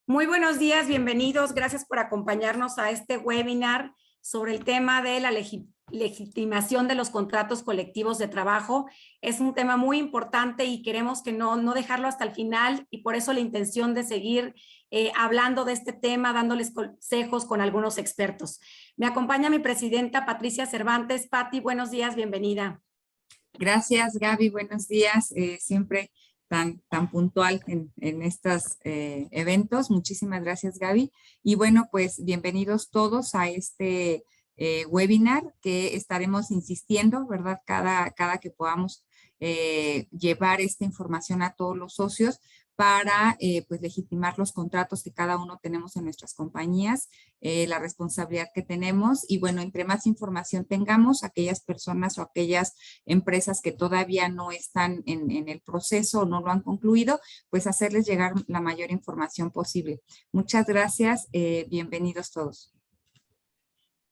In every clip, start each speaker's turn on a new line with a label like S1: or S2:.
S1: Muy buenos días, bienvenidos. Gracias por acompañarnos a este webinar sobre el tema de la legitimación de los contratos colectivos de trabajo. Es un tema muy importante y queremos que no dejarlo hasta el final, y por eso la intención de seguir hablando de este tema, dándoles consejos con algunos expertos. Me acompaña mi presidenta Patricia Cervantes. Pati, buenos días, bienvenida.
S2: Gracias, Gaby. Buenos días. Siempre tan puntual en estos eventos. Muchísimas gracias, Gaby. Y bueno, pues bienvenidos todos a este webinar que estaremos insistiendo, ¿verdad? Cada que podamos llevar esta información a todos los socios para pues legitimar los contratos que cada uno tenemos en nuestras compañías, la responsabilidad que tenemos. Y bueno, entre más información tengamos, aquellas personas o aquellas empresas que todavía no están en el proceso o no lo han concluido, pues hacerles llegar la mayor información posible. Muchas gracias, bienvenidos todos.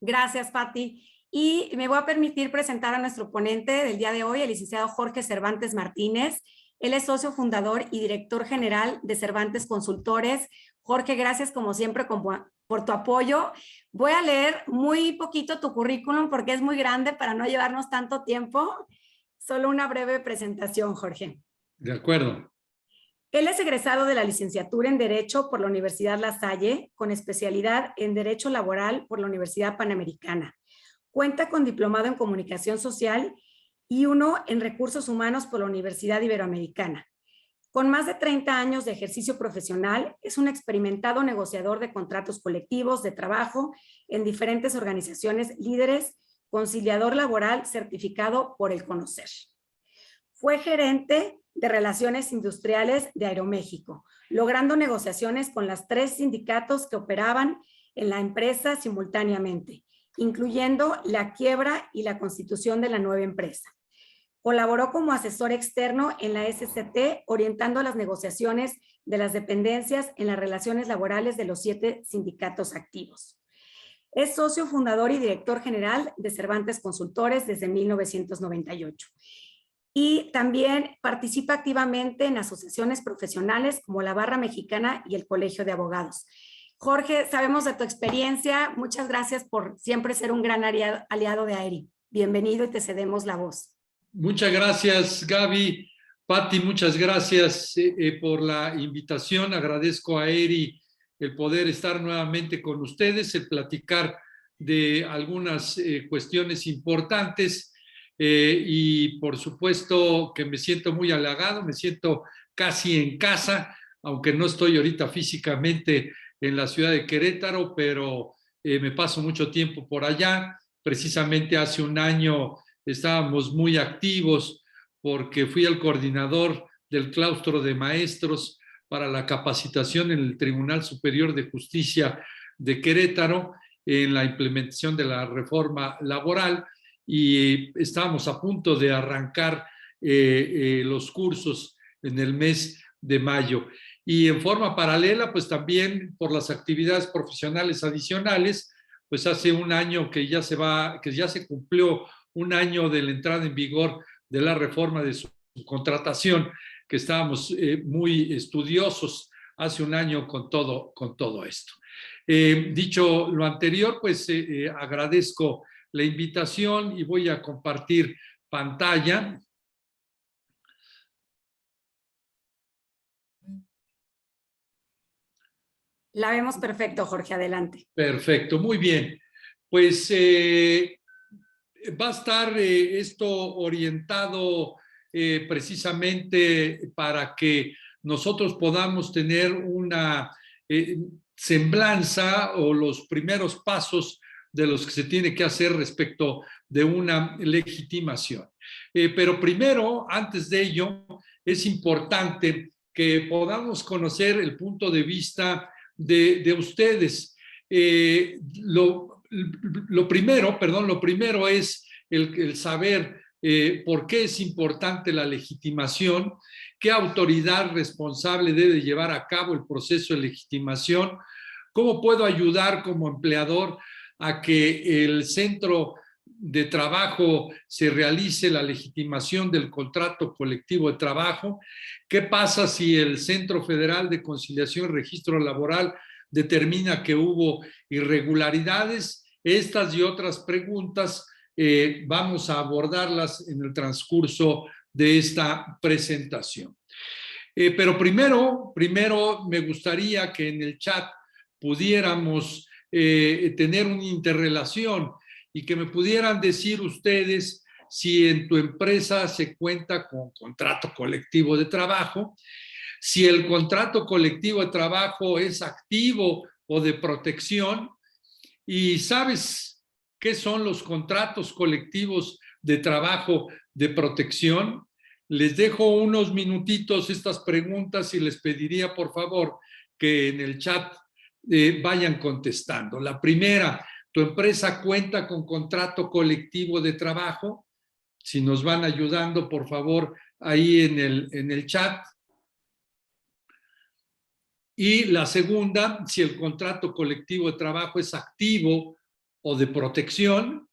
S1: Gracias, Pati. Y me voy a permitir presentar a nuestro ponente del día de hoy, el licenciado Jorge Cervantes Martínez. Él es socio fundador y director general de Cervantes Consultores. Jorge, gracias como siempre por tu apoyo. Voy a leer muy poquito tu currículum porque es muy grande para no llevarnos tanto tiempo. Solo una breve presentación, Jorge.
S3: De acuerdo.
S1: Él es egresado de la licenciatura en Derecho por la Universidad La Salle, con especialidad en Derecho Laboral por la Universidad Panamericana. Cuenta con diplomado en Comunicación Social y uno en Recursos Humanos por la Universidad Iberoamericana. Con más de 30 años de ejercicio profesional, es un experimentado negociador de contratos colectivos de trabajo en diferentes organizaciones líderes, conciliador laboral certificado por el Conocer. Fue gerente de Relaciones Industriales de Aeroméxico, logrando negociaciones con los 3 sindicatos que operaban en la empresa simultáneamente, incluyendo la quiebra y la constitución de la nueva empresa. Colaboró como asesor externo en la SCT, orientando las negociaciones de las dependencias en las relaciones laborales de los 7 sindicatos activos. Es socio fundador y director general de Cervantes Consultores desde 1998. Y también participa activamente en asociaciones profesionales como la Barra Mexicana y el Colegio de Abogados. Jorge, sabemos de tu experiencia. Muchas gracias por siempre ser un gran aliado de AERI. Bienvenido y te cedemos la voz.
S3: Muchas gracias, Gaby. Pati, muchas gracias por la invitación. Agradezco a AERI el poder estar nuevamente con ustedes, el platicar de algunas cuestiones importantes y por supuesto que me siento muy halagado, me siento casi en casa, aunque no estoy ahorita físicamente en la ciudad de Querétaro, pero me paso mucho tiempo por allá. Precisamente hace un año estábamos muy activos porque fui el coordinador del claustro de maestros para la capacitación en el Tribunal Superior de Justicia de Querétaro en la implementación de la reforma laboral y estábamos a punto de arrancar los cursos en el mes de mayo. Y en forma paralela, pues también por las actividades profesionales adicionales, pues hace un año que ya se cumplió un año de la entrada en vigor de la reforma de subcontratación, que estábamos muy estudiosos hace un año con todo esto. Dicho lo anterior, pues agradezco la invitación y voy a compartir pantalla.
S1: La vemos perfecto, Jorge, adelante.
S3: Perfecto, muy bien. Pues va a estar esto orientado precisamente para que nosotros podamos tener una semblanza o los primeros pasos de los que se tiene que hacer respecto de una legitimación. Pero primero, antes de ello, es importante que podamos conocer el punto de vista de ustedes. Lo primero es el saber por qué es importante la legitimación, qué autoridad responsable debe llevar a cabo el proceso de legitimación, cómo puedo ayudar como empleador a que el centro de trabajo se realice la legitimación del contrato colectivo de trabajo. ¿Qué pasa si el Centro Federal de Conciliación y Registro Laboral determina que hubo irregularidades? Estas y otras preguntas vamos a abordarlas en el transcurso de esta presentación. Pero primero me gustaría que en el chat pudiéramos tener una interrelación y que me pudieran decir ustedes si en tu empresa se cuenta con contrato colectivo de trabajo, si el contrato colectivo de trabajo es activo o de protección, y sabes qué son los contratos colectivos de trabajo de protección. Les dejo unos minutitos estas preguntas y les pediría por favor que en el chat vayan contestando. La primera, ¿tu empresa cuenta con contrato colectivo de trabajo? Si nos van ayudando, por favor, ahí en el chat. Y la segunda, si el contrato colectivo de trabajo es activo o de protección.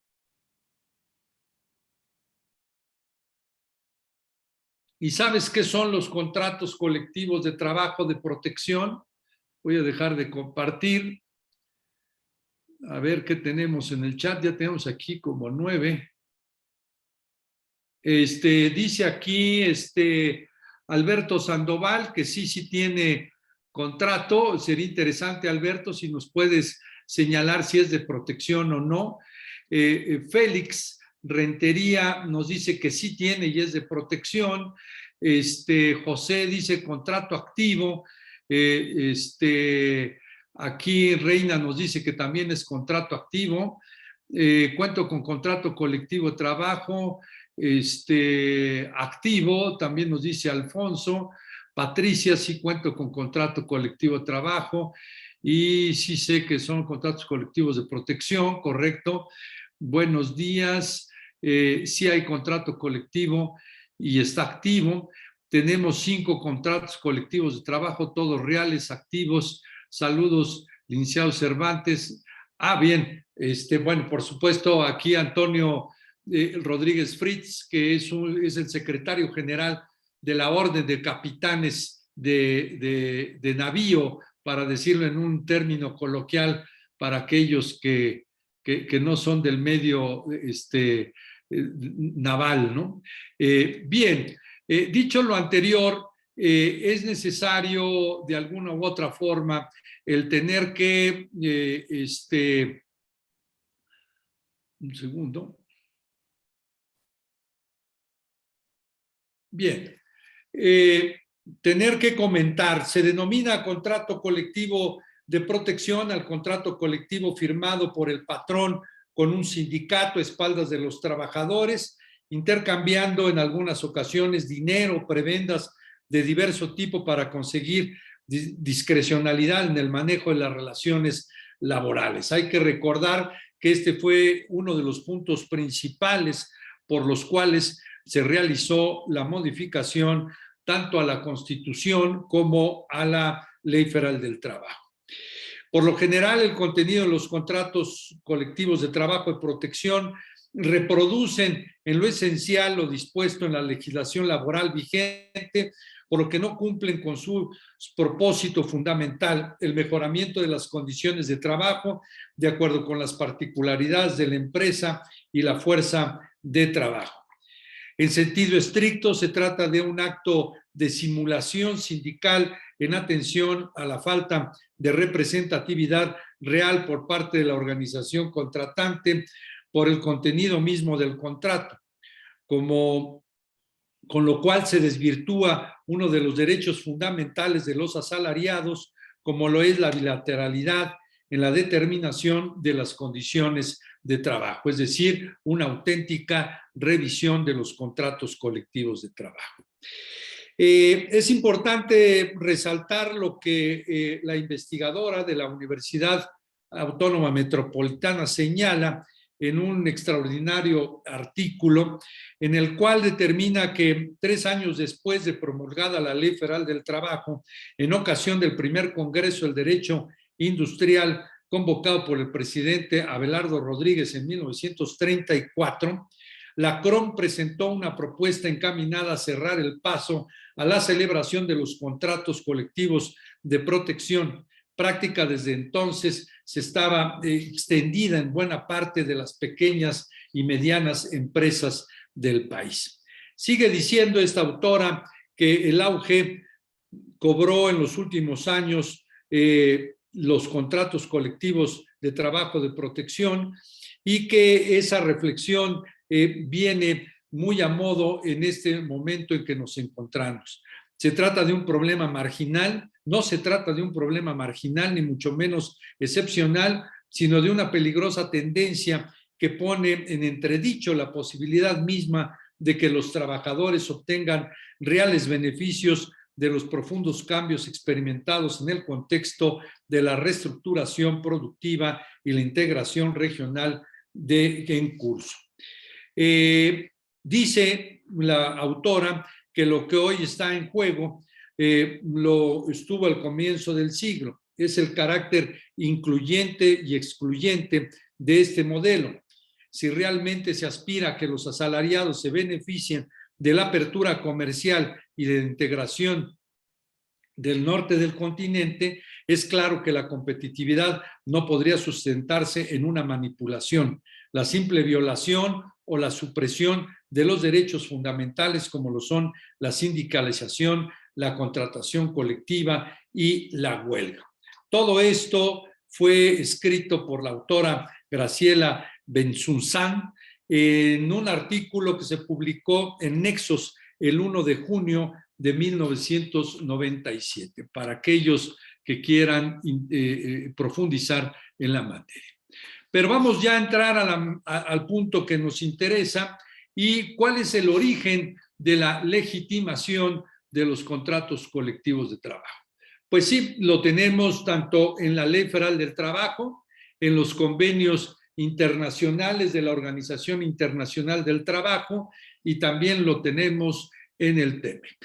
S3: ¿Y sabes qué son los contratos colectivos de trabajo de protección? Voy a dejar de compartir. A ver qué tenemos en el chat. Ya tenemos aquí como 9. Dice aquí Alberto Sandoval que sí tiene contrato. Sería interesante, Alberto, si nos puedes señalar si es de protección o no. Félix Rentería nos dice que sí tiene y es de protección. José dice contrato activo. Aquí Reina nos dice que también es contrato activo. Cuento con contrato colectivo de trabajo activo, también nos dice Alfonso. Patricia, sí cuento con contrato colectivo de trabajo y sí sé que son contratos colectivos de protección, correcto. Buenos días, sí hay contrato colectivo y está activo. Tenemos 5 contratos colectivos de trabajo, todos reales, activos. Saludos, licenciado Cervantes. Bien, bueno, por supuesto, aquí Antonio Rodríguez Fritz, que es el secretario general de la Orden de Capitanes de Navío, para decirlo en un término coloquial para aquellos que no son del medio naval, ¿no? Bien, dicho lo anterior, es necesario de alguna u otra forma el tener que, un segundo. Bien, tener que comentar, se denomina contrato colectivo de protección al contrato colectivo firmado por el patrón con un sindicato a espaldas de los trabajadores, intercambiando en algunas ocasiones dinero, prebendas de diverso tipo para conseguir discrecionalidad en el manejo de las relaciones laborales. Hay que recordar que este fue uno de los puntos principales por los cuales se realizó la modificación tanto a la Constitución como a la Ley Federal del Trabajo. Por lo general, el contenido de los contratos colectivos de trabajo de protección reproducen en lo esencial lo dispuesto en la legislación laboral vigente, por lo que no cumplen con su propósito fundamental, el mejoramiento de las condiciones de trabajo de acuerdo con las particularidades de la empresa y la fuerza de trabajo. En sentido estricto, se trata de un acto de simulación sindical en atención a la falta de representatividad real por parte de la organización contratante por el contenido mismo del contrato, con lo cual se desvirtúa uno de los derechos fundamentales de los asalariados, como lo es la bilateralidad en la determinación de las condiciones de trabajo, es decir, una auténtica revisión de los contratos colectivos de trabajo. Es importante resaltar lo que la investigadora de la Universidad Autónoma Metropolitana señala en un extraordinario artículo en el cual determina que 3 años después de promulgada la Ley Federal del Trabajo, en ocasión del primer Congreso del Derecho Industrial convocado por el presidente Abelardo Rodríguez en 1934, la CROM presentó una propuesta encaminada a cerrar el paso a la celebración de los contratos colectivos de protección. Práctica desde entonces se estaba extendida en buena parte de las pequeñas y medianas empresas del país. Sigue diciendo esta autora que el auge cobró en los últimos años los contratos colectivos de trabajo de protección y que esa reflexión viene muy a modo en este momento en que nos encontramos. Se trata de un problema marginal, no se trata de un problema marginal ni mucho menos excepcional, sino de una peligrosa tendencia que pone en entredicho la posibilidad misma de que los trabajadores obtengan reales beneficios de los profundos cambios experimentados en el contexto de la reestructuración productiva y la integración regional en curso. Dice la autora que lo que hoy está en juego lo estuvo al comienzo del siglo. Es el carácter incluyente y excluyente de este modelo. Si realmente se aspira a que los asalariados se beneficien de la apertura comercial y de la integración del norte del continente, es claro que la competitividad no podría sustentarse en una manipulación, la simple violación o la supresión de los derechos fundamentales como lo son la sindicalización, la contratación colectiva y la huelga. Todo esto fue escrito por la autora Graciela Bensunzán en un artículo que se publicó en Nexos el 1 de junio de 1997, para aquellos que quieran profundizar en la materia. Pero vamos ya a entrar al punto que nos interesa y cuál es el origen de la legitimación de los contratos colectivos de trabajo. Pues sí, lo tenemos tanto en la Ley Federal del Trabajo, en los convenios internacionales de la Organización Internacional del Trabajo y también lo tenemos en el TEMEC.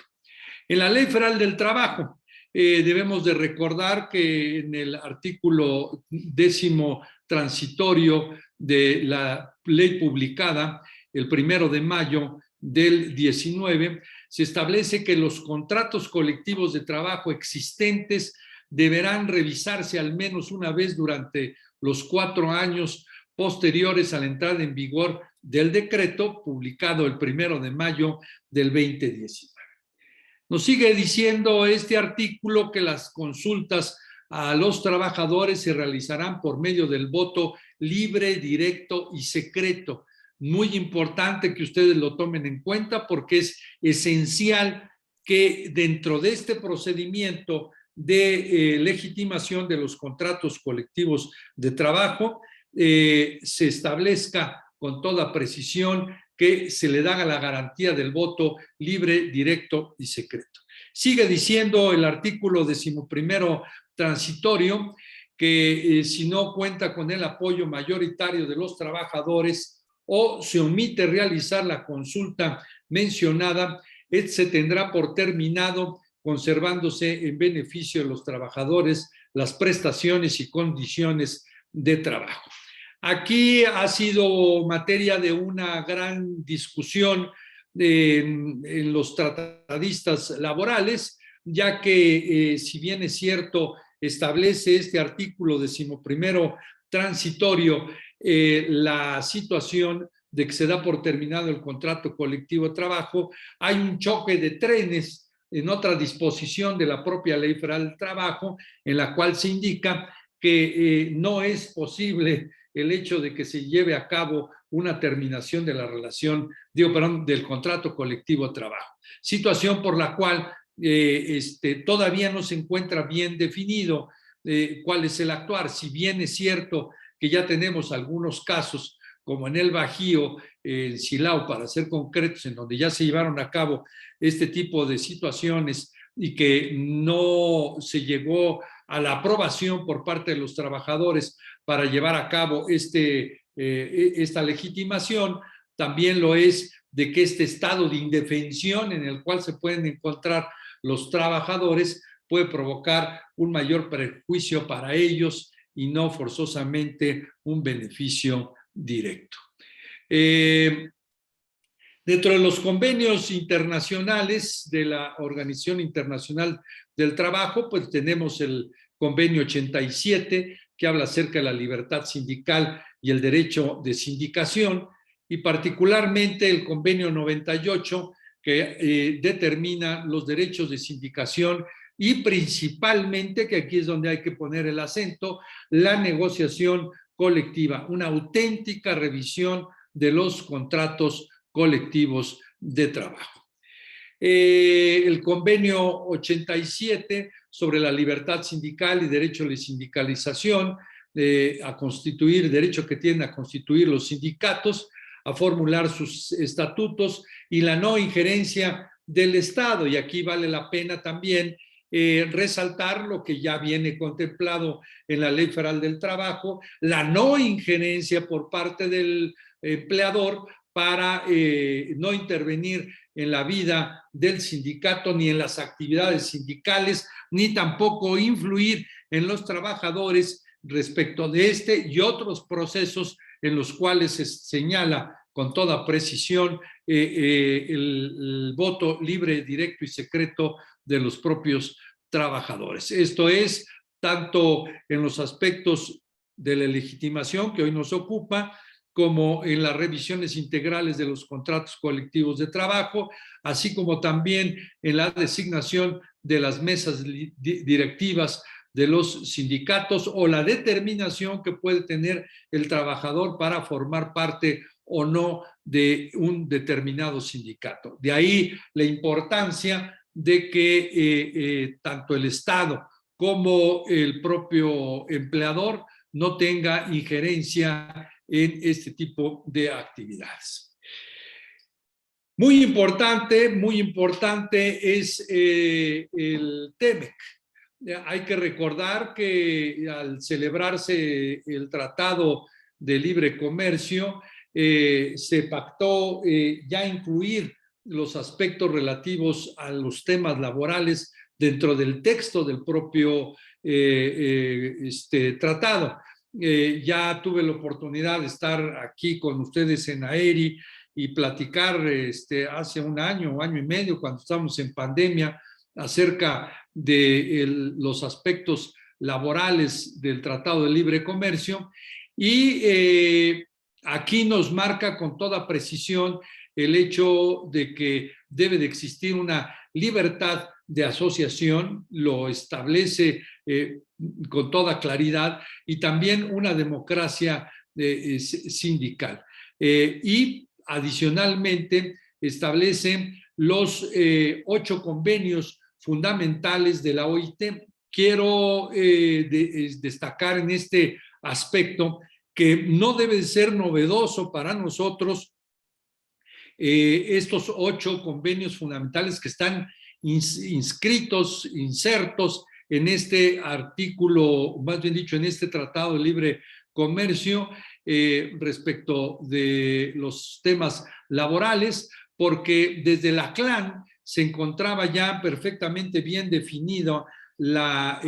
S3: En la Ley Federal del Trabajo debemos de recordar que en el artículo 10º transitorio de la ley publicada el 1 de mayo del 19, se establece que los contratos colectivos de trabajo existentes deberán revisarse al menos una vez durante los 4 años posteriores a la entrada en vigor del decreto publicado el 1 de mayo del 2019. Nos sigue diciendo este artículo que las consultas a los trabajadores se realizarán por medio del voto libre, directo y secreto. Muy importante que ustedes lo tomen en cuenta porque es esencial que dentro de este procedimiento de legitimación de los contratos colectivos de trabajo se establezca con toda precisión que se le da la garantía del voto libre, directo y secreto. Sigue diciendo el artículo 11º transitorio que si no cuenta con el apoyo mayoritario de los trabajadores o se omite realizar la consulta mencionada, se tendrá por terminado conservándose en beneficio de los trabajadores las prestaciones y condiciones de trabajo. Aquí ha sido materia de una gran discusión en los tratadistas laborales, ya que si bien es cierto, establece este artículo 11º transitorio la situación de que se da por terminado el contrato colectivo de trabajo, hay un choque de trenes en otra disposición de la propia Ley Federal del Trabajo, en la cual se indica que no es posible el hecho de que se lleve a cabo una terminación de la relación, del contrato colectivo de trabajo. Situación por la cual todavía no se encuentra bien definido cuál es el actuar. Si bien es cierto que ya tenemos algunos casos, como en el Bajío, en Silao, para ser concretos, en donde ya se llevaron a cabo este tipo de situaciones y que no se llegó a la aprobación por parte de los trabajadores para llevar a cabo esta legitimación, también lo es de que este estado de indefensión en el cual se pueden encontrar los trabajadores puede provocar un mayor perjuicio para ellos y no forzosamente un beneficio directo. Dentro de los convenios internacionales de la Organización Internacional del Trabajo, pues tenemos el convenio 87, que habla acerca de la libertad sindical y el derecho de sindicación, y particularmente el convenio 98, que determina los derechos de sindicación y principalmente, que aquí es donde hay que poner el acento, la negociación colectiva, una auténtica revisión de los contratos colectivos de trabajo. El convenio 87 sobre la libertad sindical y derecho de sindicalización, a constituir, derecho que tienen a constituir los sindicatos, a formular sus estatutos y la no injerencia del Estado. Y aquí vale la pena también resaltar lo que ya viene contemplado en la Ley Federal del Trabajo, la no injerencia por parte del empleador para no intervenir en la vida del sindicato ni en las actividades sindicales, ni tampoco influir en los trabajadores respecto de este y otros procesos en los cuales se señala con toda precisión el voto libre, directo y secreto de los propios trabajadores. Esto es tanto en los aspectos de la legitimación que hoy nos ocupa, como en las revisiones integrales de los contratos colectivos de trabajo, así como también en la designación de las mesas directivas de los sindicatos o la determinación que puede tener el trabajador para formar parte o no de un determinado sindicato. De ahí la importancia de que tanto el Estado como el propio empleador no tenga injerencia en este tipo de actividades. Muy importante es el TEMEC. Hay que recordar que al celebrarse el Tratado de Libre Comercio, se pactó ya incluir los aspectos relativos a los temas laborales dentro del texto del propio tratado. Ya tuve la oportunidad de estar aquí con ustedes en AERI y platicar hace un año y medio, cuando estábamos en pandemia, acerca de los aspectos laborales del Tratado de Libre Comercio. Y aquí nos marca con toda precisión el hecho de que debe de existir una libertad de asociación, lo establece con toda claridad, y también una democracia sindical. Y adicionalmente establece los 8 convenios fundamentales de la OIT. Quiero destacar en este aspecto que no debe ser novedoso para nosotros estos 8 convenios fundamentales que están insertos en este artículo, más bien dicho, en este Tratado de Libre Comercio respecto de los temas laborales, porque desde la CLAN se encontraba ya perfectamente bien definida la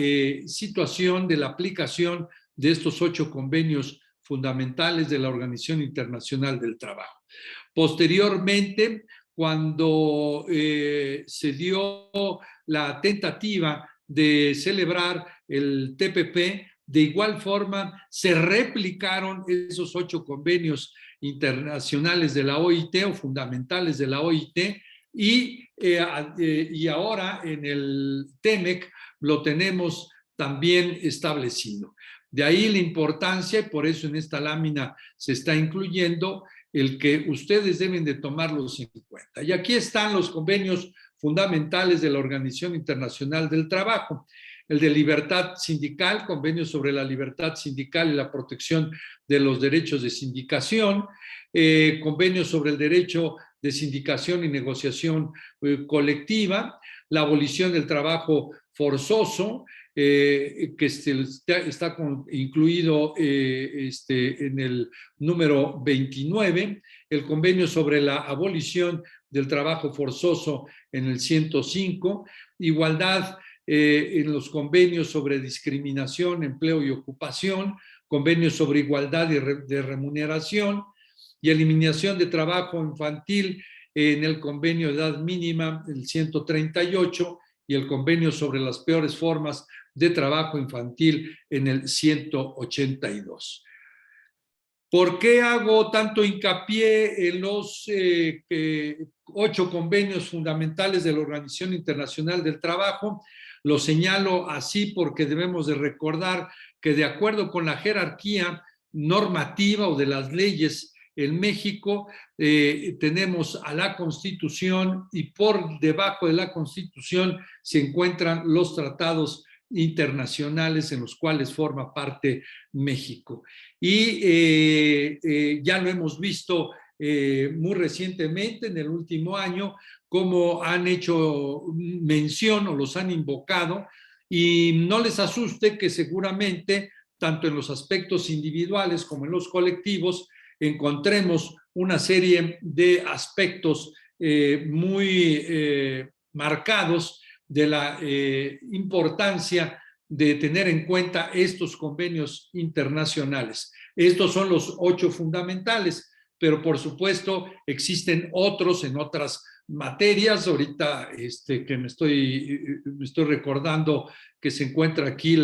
S3: situación de la aplicación de estos 8 convenios fundamentales de la Organización Internacional del Trabajo. Posteriormente, cuando se dio la tentativa de celebrar el TPP, de igual forma se replicaron esos 8 convenios internacionales de la OIT o fundamentales de la OIT, y ahora en el TEMEC lo tenemos también establecido. De ahí la importancia, y por eso en esta lámina se está incluyendo el que ustedes deben de tomarlos en cuenta. Y aquí están los convenios fundamentales de la Organización Internacional del Trabajo. El de libertad sindical, convenio sobre la libertad sindical y la protección de los derechos de sindicación, convenio sobre el derecho de sindicación y negociación colectiva, la abolición del trabajo forzoso, que está incluido en el número 29, el convenio sobre la abolición del trabajo forzoso en el 105, igualdad en los convenios sobre discriminación, empleo y ocupación, convenios sobre igualdad de remuneración y eliminación de trabajo infantil en el convenio de edad mínima, el 138, y el convenio sobre las peores formas de trabajo infantil en el 182. ¿Por qué hago tanto hincapié en los 8 convenios fundamentales de la Organización Internacional del Trabajo? Lo señalo así porque debemos de recordar que de acuerdo con la jerarquía normativa o de las leyes en México, tenemos a la Constitución y por debajo de la Constitución se encuentran los tratados internacionales en los cuales forma parte México. Y ya lo hemos visto muy recientemente, en el último año, cómo han hecho mención o los han invocado, y no les asuste que seguramente, tanto en los aspectos individuales como en los colectivos, encontremos una serie de aspectos muy marcados de la importancia de tener en cuenta estos convenios internacionales. Estos son los 8 fundamentales, pero por supuesto existen otros en otras materias. Ahorita que me estoy recordando que se encuentra aquí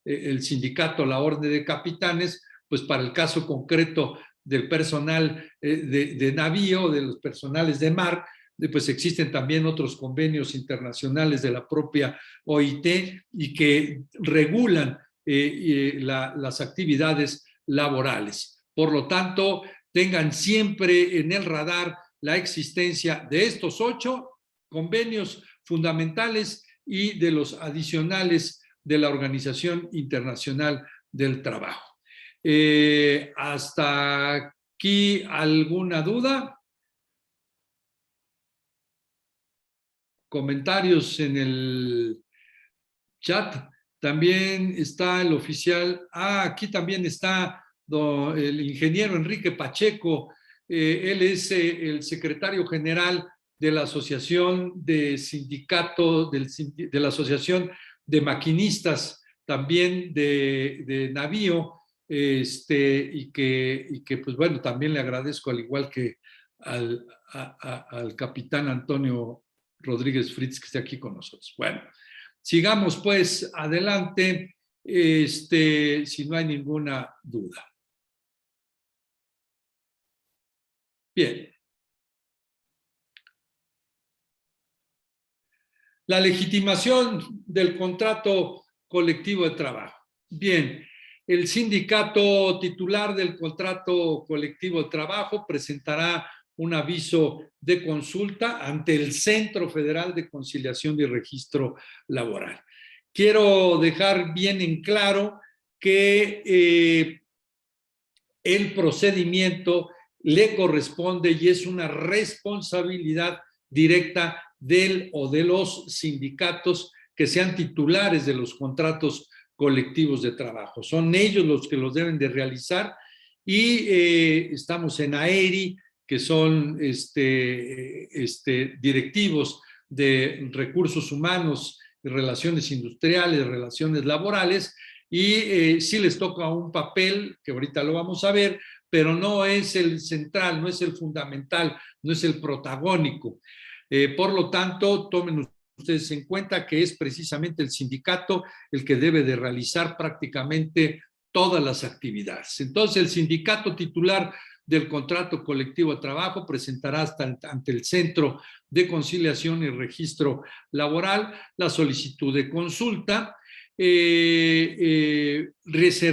S3: el sindicato, la Orden de Capitanes, pues para el caso concreto del personal de navío, de los personales de mar, pues existen también otros convenios internacionales de la propia OIT y que regulan las actividades laborales. Por lo tanto, tengan siempre en el radar la existencia de estos 8 convenios fundamentales y de los adicionales de la Organización Internacional del Trabajo. ¿Hasta aquí alguna duda? Comentarios en el chat. También está el oficial. Aquí también está el ingeniero Enrique Pacheco. Él es el secretario general de la Asociación de Sindicato, de la Asociación de Maquinistas, también de navío, y que pues bueno, también le agradezco, al igual que al capitán Antonio Rodríguez Fritz, que esté aquí con nosotros. Bueno, sigamos pues adelante, si no hay ninguna duda. Bien. La legitimación del contrato colectivo de trabajo. Bien, el sindicato titular del contrato colectivo de trabajo presentará un aviso de consulta ante el Centro Federal de Conciliación y Registro Laboral. Quiero dejar bien en claro que el procedimiento le corresponde y es una responsabilidad directa del o de los sindicatos que sean titulares de los contratos colectivos de trabajo. Son ellos los que los deben de realizar y estamos en AERI, que son directivos de recursos humanos, relaciones industriales, relaciones laborales, y sí les toca un papel, que ahorita lo vamos a ver, pero no es el central, no es el fundamental, no es el protagónico. Por lo tanto, tomen ustedes en cuenta que es precisamente el sindicato el que debe de realizar prácticamente todas las actividades. Entonces, el sindicato titular del contrato colectivo de trabajo presentará ante el Centro de Conciliación y Registro Laboral la solicitud de consulta. Se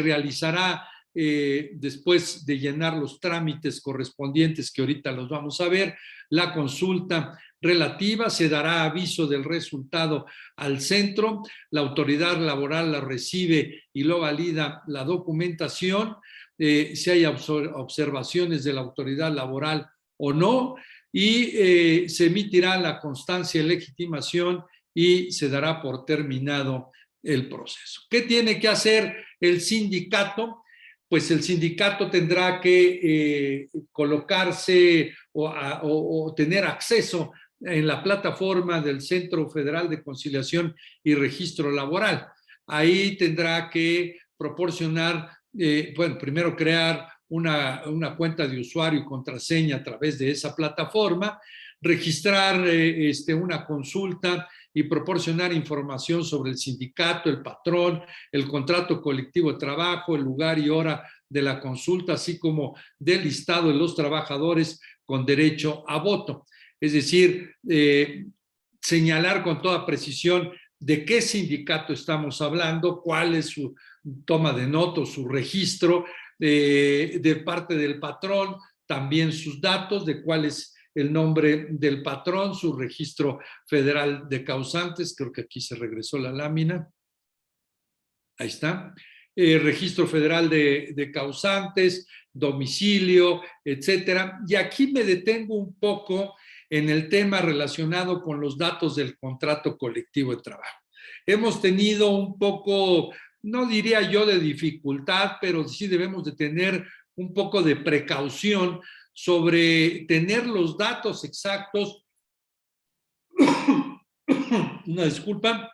S3: realizará después de llenar los trámites correspondientes, que ahorita los vamos a ver, la consulta relativa, se dará aviso del resultado al centro, la autoridad laboral la recibe y lo valida la documentación, si hay observaciones de la autoridad laboral o no, y se emitirá la constancia de legitimación y se dará por terminado el proceso. ¿Qué tiene que hacer el sindicato? Pues el sindicato tendrá que colocarse o tener acceso en la plataforma del Centro Federal de Conciliación y Registro Laboral. Ahí tendrá que proporcionar, bueno, primero crear una cuenta de usuario y contraseña a través de esa plataforma, registrar una consulta y proporcionar información sobre el sindicato, el patrón, el contrato colectivo de trabajo, el lugar y hora de la consulta, así como del listado de los trabajadores con derecho a voto. Es decir, señalar con toda precisión de qué sindicato estamos hablando, cuál es su toma de nota, su registro, de parte del patrón, también sus datos, de cuál es el nombre del patrón, su registro federal de causantes, creo que aquí se regresó la lámina, ahí está, registro federal de causantes, domicilio, etcétera. Y aquí me detengo un poco en el tema relacionado con los datos del contrato colectivo de trabajo. Hemos tenido un poco, no diría yo de dificultad, pero sí debemos de tener un poco de precaución sobre tener los datos exactos, una disculpa,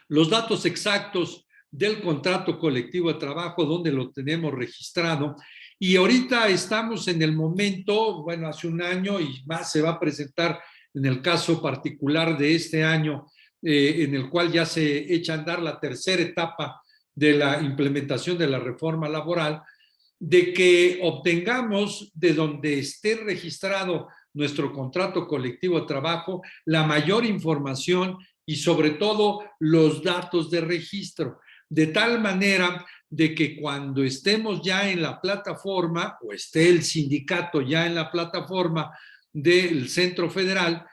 S3: los datos exactos del contrato colectivo de trabajo, donde lo tenemos registrado. Y ahorita estamos en el momento, bueno, hace un año y más se va a presentar en el caso particular de este año, en el cual ya se echa a andar la tercera etapa de la implementación de la reforma laboral, de que obtengamos de donde esté registrado nuestro contrato colectivo de trabajo la mayor información y sobre todo los datos de registro, de tal manera de que cuando estemos ya en la plataforma o esté el sindicato ya en la plataforma del Centro Federal,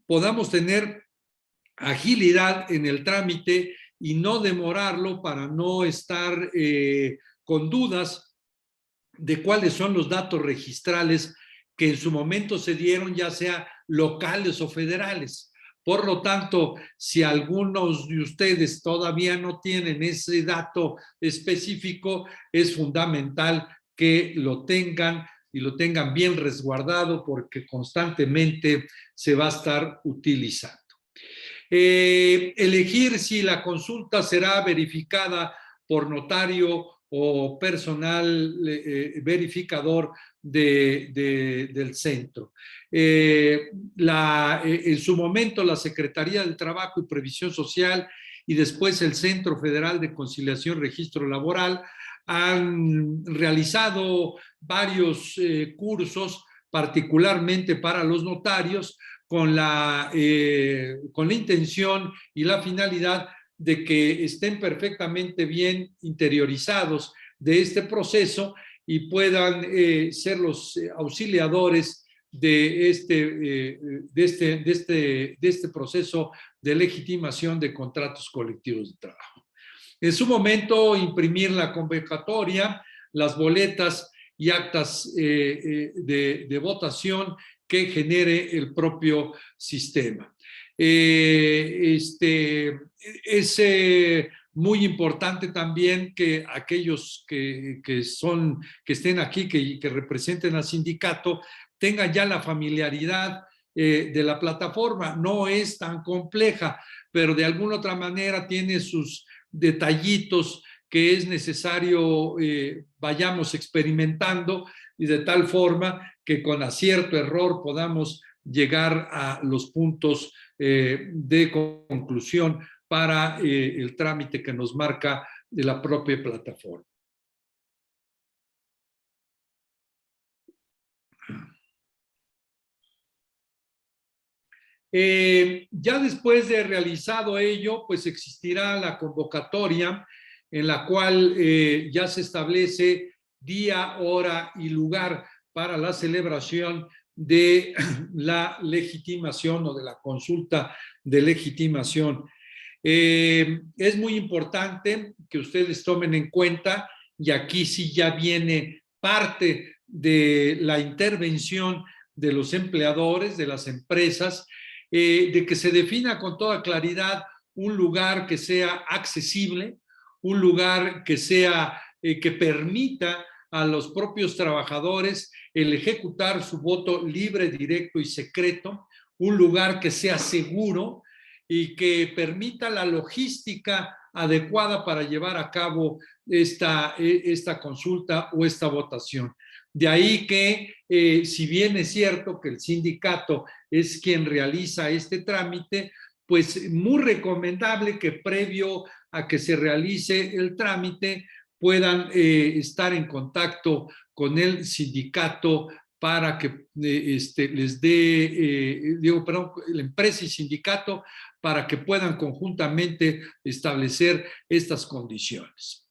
S3: podamos tener agilidad en el trámite y no demorarlo para no estar con dudas de cuáles son los datos registrales que en su momento se dieron, ya sea locales o federales. Por lo tanto, si algunos de ustedes todavía no tienen ese dato específico, es fundamental que lo tengan y lo tengan bien resguardado porque constantemente se va a estar utilizando. Elegir si la consulta será verificada por notario o personal verificador del centro. En su momento la Secretaría del Trabajo y Previsión Social y después el Centro Federal de Conciliación y Registro Laboral han realizado varios cursos, particularmente para los notarios, con la intención y la finalidad de que estén perfectamente bien interiorizados de este proceso y puedan ser los auxiliadores de este proceso de legitimación de contratos colectivos de trabajo. En su momento, imprimir la convocatoria, las boletas y actas de votación que genere el propio sistema. Es muy importante también que aquellos que estén aquí, que representen al sindicato, tengan ya la familiaridad de la plataforma. No es tan compleja, pero de alguna otra manera tiene sus detallitos que es necesario vayamos experimentando y de tal forma que con acierto, error podamos llegar a los puntos de conclusión para el trámite que nos marca de la propia plataforma. Ya después de realizado ello, pues existirá la convocatoria en la cual ya se establece día, hora y lugar para la celebración de la legitimación o de la consulta de legitimación. Es muy importante que ustedes tomen en cuenta, y aquí sí ya viene parte de la intervención de los empleadores, de las empresas, de que se defina con toda claridad un lugar que sea accesible, un lugar que sea, que permita a los propios trabajadores el ejecutar su voto libre, directo y secreto, un lugar que sea seguro y que permita la logística adecuada para llevar a cabo esta consulta o esta votación. De ahí que, si bien es cierto que el sindicato es quien realiza este trámite, pues muy recomendable que previo a que se realice el trámite puedan estar en contacto con el sindicato para que les dé, la empresa y sindicato, para que puedan conjuntamente establecer estas condiciones.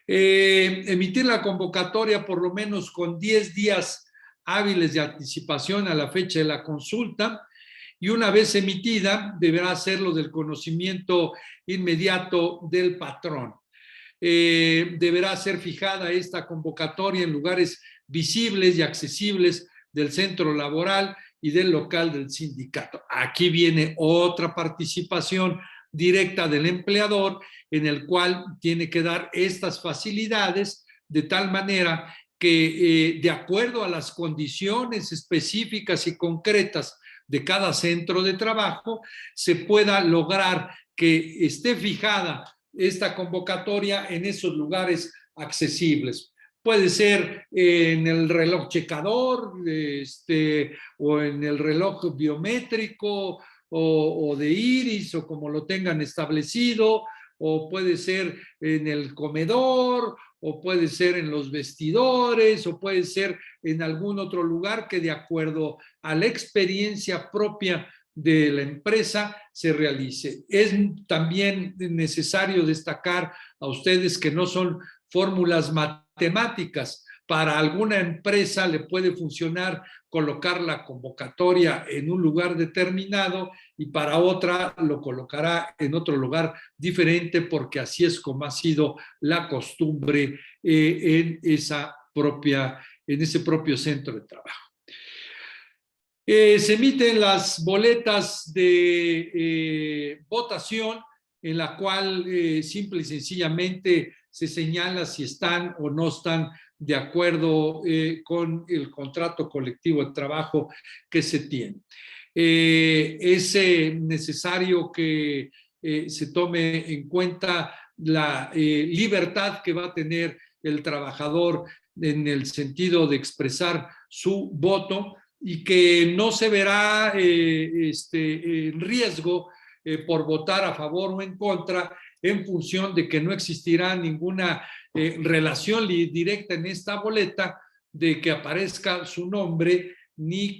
S3: Emitir la convocatoria por lo menos con 10 días hábiles de anticipación a la fecha de la consulta, y una vez emitida deberá hacerlo del conocimiento inmediato del patrón. Deberá ser fijada esta convocatoria en lugares visibles y accesibles del centro laboral y del local del sindicato. Aquí viene otra participación directa del empleador, en el cual tiene que dar estas facilidades de tal manera que, de acuerdo a las condiciones específicas y concretas de cada centro de trabajo, se pueda lograr que esté fijada esta convocatoria en esos lugares accesibles. Puede ser en el reloj checador, o en el reloj biométrico, o de iris, o como lo tengan establecido, o puede ser en el comedor, o puede ser en los vestidores, o puede ser en algún otro lugar que, de acuerdo a la experiencia propia de la empresa, se realice. Es también necesario destacar a ustedes que no son fórmulas matemáticas. Para alguna empresa le puede funcionar colocar la convocatoria en un lugar determinado, y para otra lo colocará en otro lugar diferente, porque así es como ha sido la costumbre en ese propio centro de trabajo. Se emiten las boletas de votación, en la cual simple y sencillamente se señala si están o no están de acuerdo con el contrato colectivo de trabajo que se tiene. Es necesario que se tome en cuenta la libertad que va a tener el trabajador en el sentido de expresar su voto, y que no se verá en riesgo por votar a favor o en contra, en función de que no existirá ninguna relación directa en esta boleta de que aparezca su nombre, ni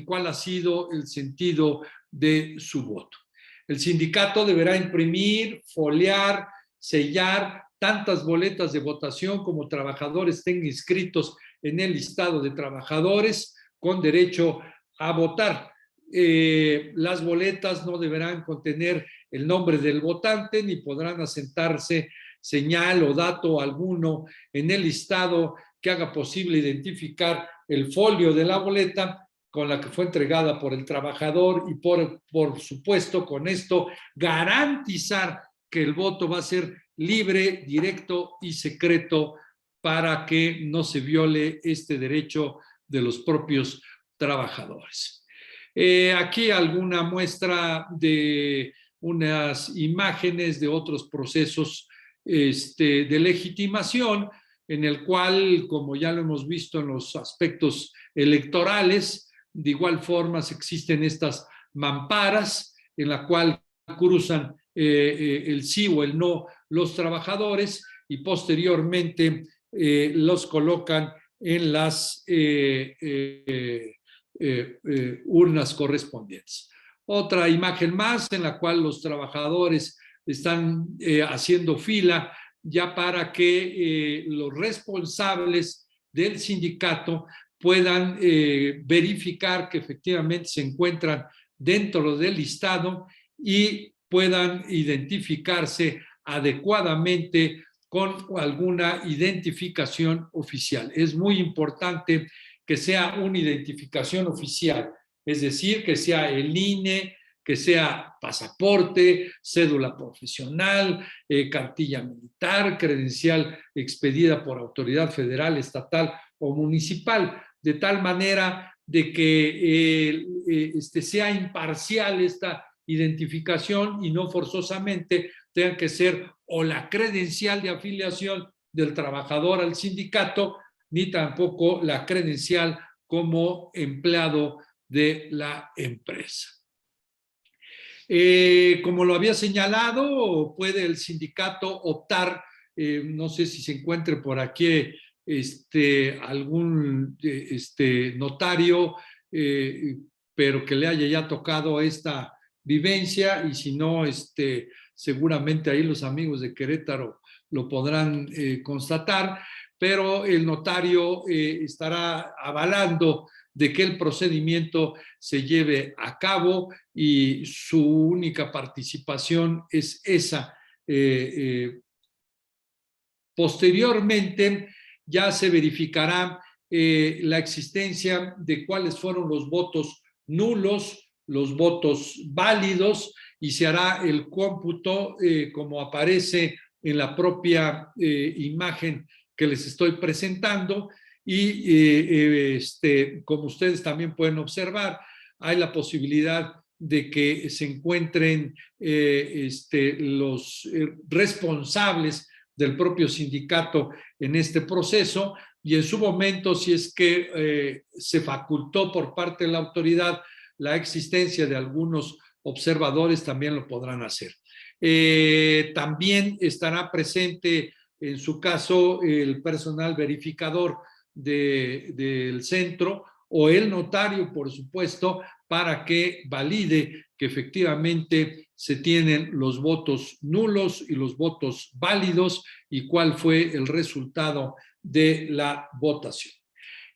S3: cuál ha sido el sentido de su voto. El sindicato deberá imprimir, foliar, sellar tantas boletas de votación como trabajadores tengan inscritos en el listado de trabajadores con derecho a votar. Las boletas no deberán contener el nombre del votante, ni podrán asentarse señal o dato alguno en el listado que haga posible identificar el folio de la boleta con la que fue entregada por el trabajador, y por supuesto con esto garantizar que el voto va a ser libre, directo y secreto, para que no se viole este derecho de los propios trabajadores. Aquí alguna muestra de unas imágenes de otros procesos de legitimación, en el cual, como ya lo hemos visto en los aspectos electorales, de igual forma existen estas mamparas en la cual cruzan el sí o el no los trabajadores, y posteriormente los colocan en las urnas correspondientes. Otra imagen más en la cual los trabajadores están haciendo fila ya para que los responsables del sindicato puedan verificar que efectivamente se encuentran dentro del listado y puedan identificarse adecuadamente con alguna identificación oficial. Es muy importante que sea una identificación oficial, es decir, que sea el INE, que sea pasaporte, cédula profesional, cartilla militar, credencial expedida por autoridad federal, estatal o municipal, de tal manera de que sea imparcial esta identificación y no forzosamente tenga que ser o la credencial de afiliación del trabajador al sindicato, ni tampoco la credencial como empleado de la empresa. Como lo había señalado, puede el sindicato optar, no sé si se encuentre por aquí algún notario, pero que le haya ya tocado esta vivencia, y si no, seguramente ahí los amigos de Querétaro lo podrán constatar, pero el notario estará avalando de que el procedimiento se lleve a cabo y su única participación es esa. Posteriormente ya se verificará la existencia de cuáles fueron los votos nulos, los votos válidos, y se hará el cómputo como aparece en la propia imagen que les estoy presentando. Y como ustedes también pueden observar, hay la posibilidad de que se encuentren los responsables del propio sindicato en este proceso, y en su momento, si es que se facultó por parte de la autoridad la existencia de algunos observadores, también lo podrán hacer. También estará presente en su caso el personal verificador del centro o el notario, por supuesto, para que valide que efectivamente se tienen los votos nulos y los votos válidos y cuál fue el resultado de la votación.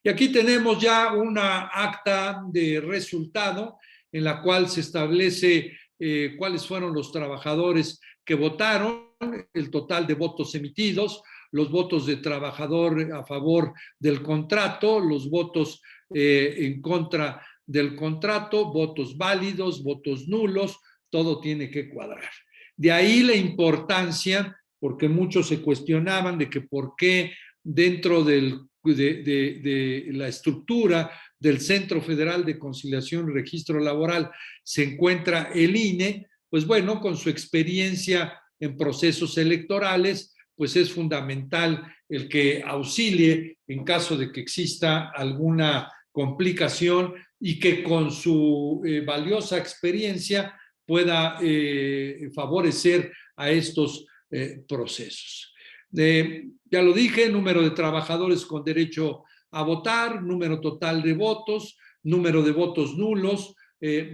S3: Y aquí tenemos ya una acta de resultado en la cual se establece cuáles fueron los trabajadores que votaron, el total de votos emitidos, los votos de trabajador a favor del contrato, los votos en contra del contrato, votos válidos, votos nulos, todo tiene que cuadrar. De ahí la importancia, porque muchos se cuestionaban de que por qué dentro de la estructura del Centro Federal de Conciliación y Registro Laboral se encuentra el INE. Pues bueno, con su experiencia en procesos electorales, pues es fundamental el que auxilie en caso de que exista alguna complicación y que con su valiosa experiencia pueda favorecer a estos procesos. Ya lo dije, número de trabajadores con derecho a votar, número total de votos, número de votos nulos,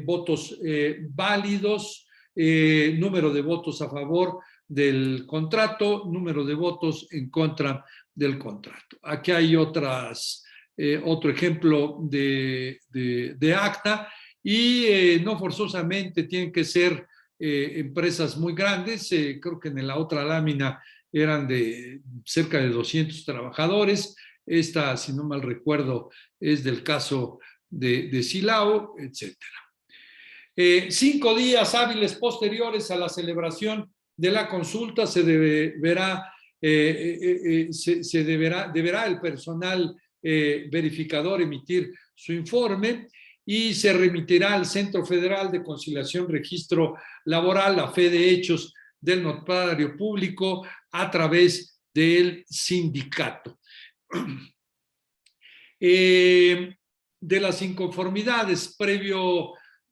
S3: votos válidos, número de votos a favor del contrato, número de votos en contra del contrato. Aquí hay otro ejemplo de acta, y no forzosamente tienen que ser empresas muy grandes. Creo que en la otra lámina eran de cerca de 200 trabajadores. Esta, si no mal recuerdo, es del caso de Silao, etcétera. 5 días hábiles posteriores a la celebración de la consulta deberá el personal verificador emitir su informe y se remitirá al Centro Federal de Conciliación y Registro Laboral la fe de hechos del notario público a través del sindicato. De las inconformidades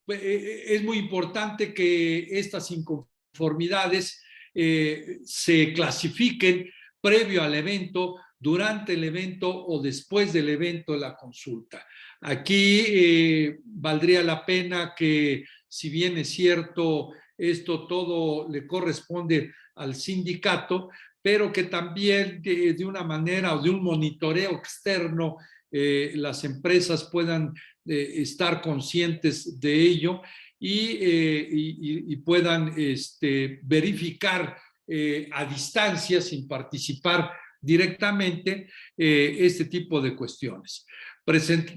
S3: es muy importante que estas inconformidades se clasifiquen previo al evento, durante el evento o después del evento de la consulta. Aquí valdría la pena que, si bien es cierto, esto todo le corresponde al sindicato, pero que también de una manera o de un monitoreo externo las empresas puedan estar conscientes de ello y puedan verificar a distancia, sin participar directamente, este tipo de cuestiones.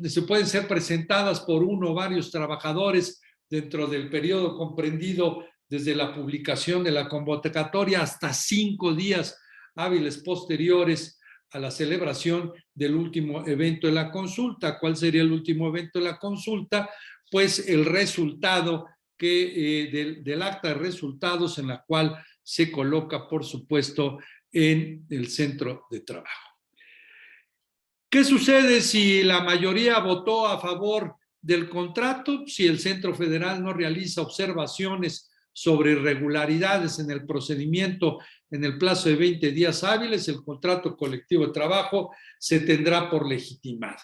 S3: Se pueden ser presentadas por uno o varios trabajadores dentro del periodo comprendido desde la publicación de la convocatoria hasta 5 días hábiles posteriores a la celebración del último evento de la consulta. ¿Cuál sería el último evento de la consulta? Pues el resultado del acta de resultados, en la cual se coloca, por supuesto, en el centro de trabajo. ¿Qué sucede si la mayoría votó a favor del contrato? Si el Centro Federal no realiza observaciones sobre irregularidades en el procedimiento en el plazo de 20 días hábiles, el contrato colectivo de trabajo se tendrá por legitimado.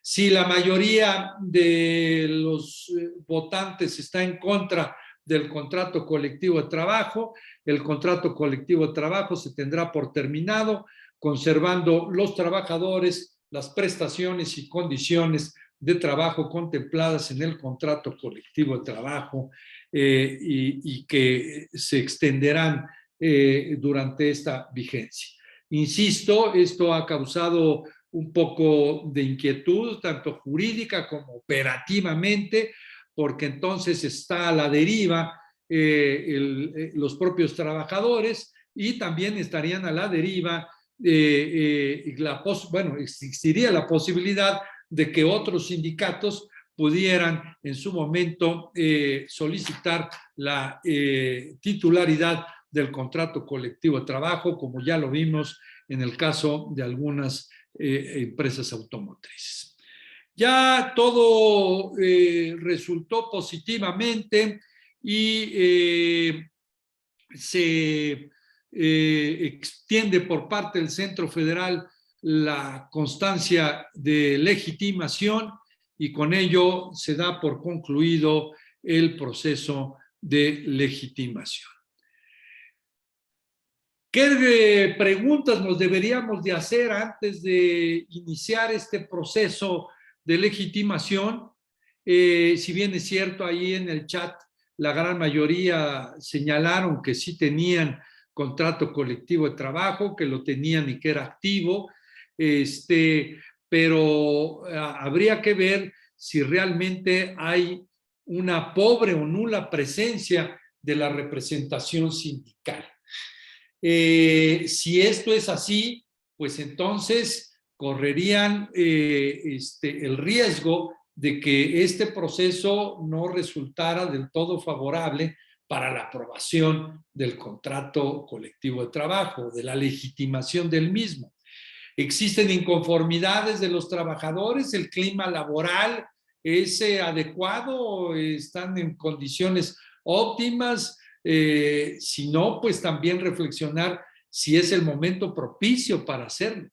S3: Si la mayoría de los votantes está en contra del contrato colectivo de trabajo, el contrato colectivo de trabajo se tendrá por terminado, conservando los trabajadores las prestaciones y condiciones de trabajo contempladas en el contrato colectivo de trabajo y que se extenderán durante esta vigencia. Insisto, esto ha causado un poco de inquietud, tanto jurídica como operativamente, porque entonces está a la deriva los propios trabajadores y también estarían a la deriva existiría la posibilidad de que otros sindicatos pudieran en su momento solicitar la titularidad del contrato colectivo de trabajo, como ya lo vimos en el caso de algunas empresas automotrices. Ya todo resultó positivamente y se extiende por parte del Centro Federal la constancia de legitimación y con ello se da por concluido el proceso de legitimación. ¿Qué preguntas nos deberíamos de hacer antes de iniciar este proceso de legitimación? Si bien es cierto, ahí en el chat la gran mayoría señalaron que sí tenían contrato colectivo de trabajo, que lo tenían y que era activo, pero habría que ver si realmente hay una pobre o nula presencia de la representación sindical. Si esto es así, pues entonces correrían el riesgo de que este proceso no resultara del todo favorable para la aprobación del contrato colectivo de trabajo, de la legitimación del mismo. Existen inconformidades de los trabajadores, el clima laboral es adecuado, están en condiciones óptimas, si no, pues también reflexionar si es el momento propicio para hacerlo.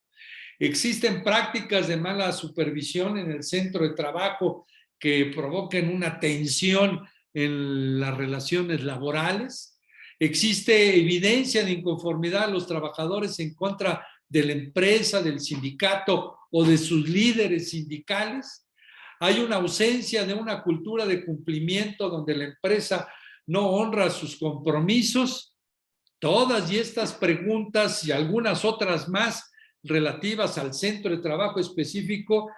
S3: Existen prácticas de mala supervisión en el centro de trabajo que provoquen una tensión en las relaciones laborales. Existe evidencia de inconformidad de los trabajadores en contra de la empresa, del sindicato o de sus líderes sindicales. Hay una ausencia de una cultura de cumplimiento donde la empresa no honra sus compromisos. Todas y estas preguntas y algunas otras más relativas al centro de trabajo específico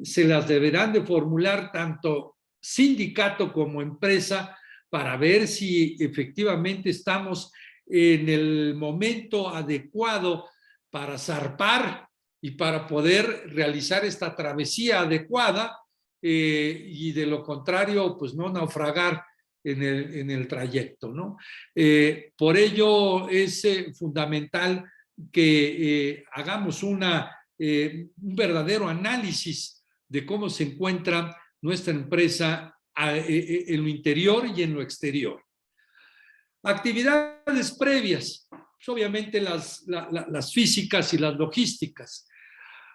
S3: se las deberán de formular tanto sindicato como empresa para ver si efectivamente estamos en el momento adecuado para zarpar y para poder realizar esta travesía adecuada y de lo contrario, pues no naufragar en el trayecto, ¿no? Por ello es fundamental que hagamos un verdadero análisis de cómo se encuentra nuestra empresa en lo interior y en lo exterior. Actividades previas, pues obviamente las físicas y las logísticas.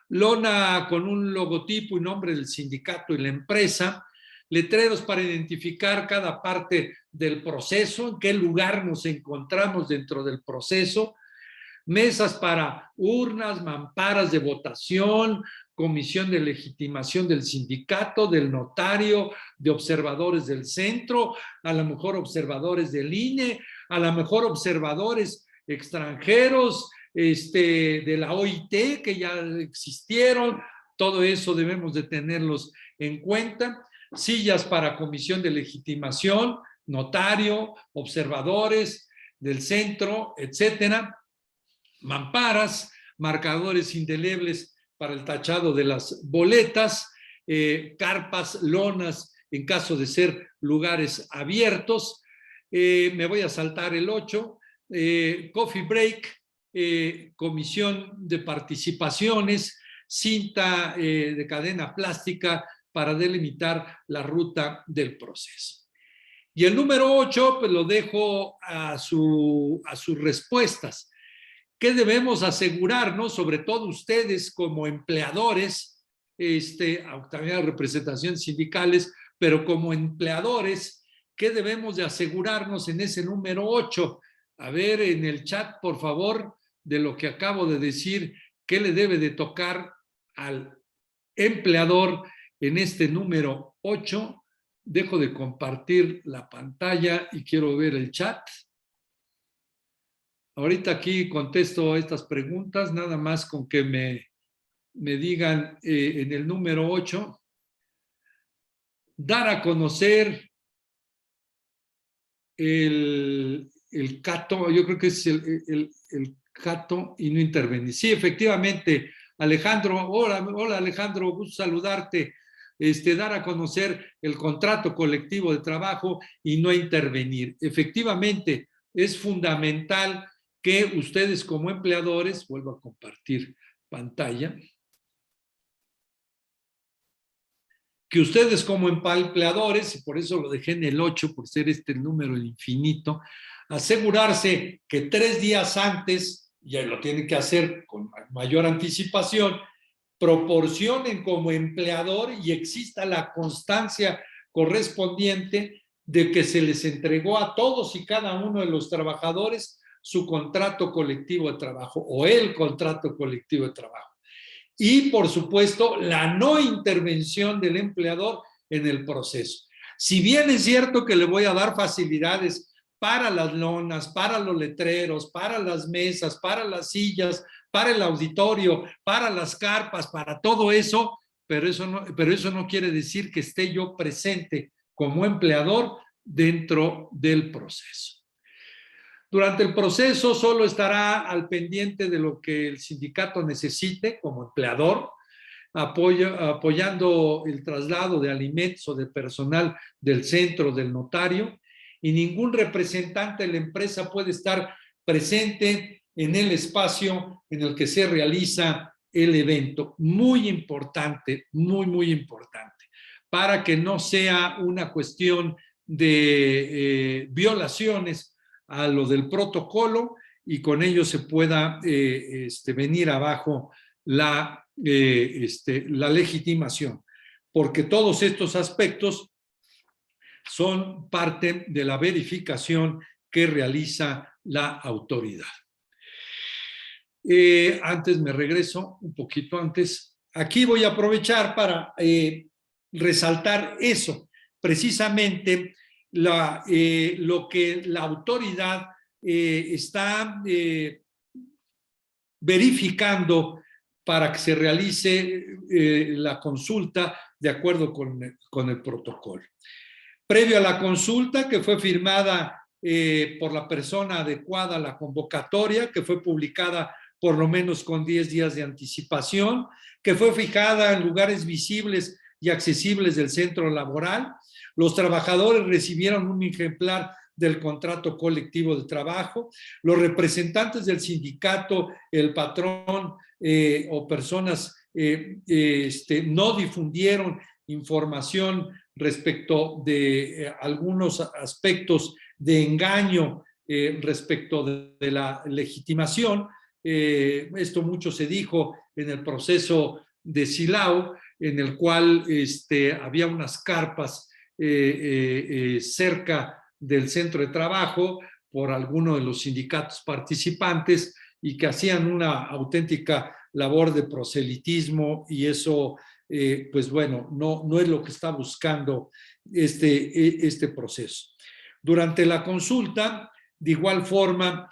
S3: Lona con un logotipo y nombre del sindicato y la empresa, letreros para identificar cada parte del proceso, en qué lugar nos encontramos dentro del proceso, mesas para urnas, mamparas de votación, comisión de legitimación del sindicato, del notario, de observadores del centro, a lo mejor observadores del INE, a lo mejor observadores extranjeros, de la OIT que ya existieron, todo eso debemos de tenerlos en cuenta. Sillas para comisión de legitimación, notario, observadores del centro, etcétera. Mamparas, marcadores indelebles para el tachado de las boletas, carpas, lonas en caso de ser lugares abiertos. Me voy a saltar el 8, coffee break, comisión de participaciones, cinta de cadena plástica para delimitar la ruta del proceso. Y el número 8, pues lo dejo a sus respuestas. ¿Qué debemos asegurarnos, sobre todo ustedes como empleadores, también las representaciones sindicales, pero como empleadores, qué debemos de asegurarnos en ese número 8? A ver en el chat, por favor, de lo que acabo de decir, ¿qué le debe de tocar al empleador en este número 8? Dejo de compartir la pantalla y quiero ver el chat. Ahorita aquí contesto estas preguntas, nada más con que me digan en el número 8, dar a conocer el CATO, yo creo que es el CATO y no intervenir. Sí, efectivamente, Alejandro, hola Alejandro, gusto saludarte. Dar a conocer el contrato colectivo de trabajo y no intervenir. Efectivamente, es fundamental que ustedes como empleadores, vuelvo a compartir pantalla, que ustedes como empleadores, y por eso lo dejé en el 8, por ser el número infinito, asegurarse que 3 días antes, ya lo tienen que hacer con mayor anticipación, proporcionen como empleador y exista la constancia correspondiente de que se les entregó a todos y cada uno de los trabajadores su contrato colectivo de trabajo o el contrato colectivo de trabajo. Y, por supuesto, la no intervención del empleador en el proceso. Si bien es cierto que le voy a dar facilidades para las lonas, para los letreros, para las mesas, para las sillas, para el auditorio, para las carpas, para todo eso, pero eso no quiere decir que esté yo presente como empleador dentro del proceso. Durante el proceso solo estará al pendiente de lo que el sindicato necesite como empleador, apoyando el traslado de alimentos o de personal del centro del notario, y ningún representante de la empresa puede estar presente en el espacio en el que se realiza el evento. Muy importante, muy importante, para que no sea una cuestión de violaciones a lo del protocolo y con ello se pueda venir abajo la legitimación, porque todos estos aspectos son parte de la verificación que realiza la autoridad. Antes me regreso, un poquito antes. Aquí voy a aprovechar para resaltar eso, precisamente lo que la autoridad está verificando para que se realice la consulta de acuerdo con el protocolo. Previo a la consulta, que fue firmada por la persona adecuada a la convocatoria, que fue publicada por lo menos con 10 días de anticipación, que fue fijada en lugares visibles y accesibles del centro laboral. Los trabajadores recibieron un ejemplar del contrato colectivo de trabajo. Los representantes del sindicato, el patrón o personas no difundieron información respecto de algunos aspectos de engaño respecto de la legitimación. Esto mucho se dijo en el proceso de Silao, en el cual había unas carpas cerca del centro de trabajo por alguno de los sindicatos participantes y que hacían una auténtica labor de proselitismo, y eso, pues bueno, no es lo que está buscando este proceso. Durante la consulta, de igual forma,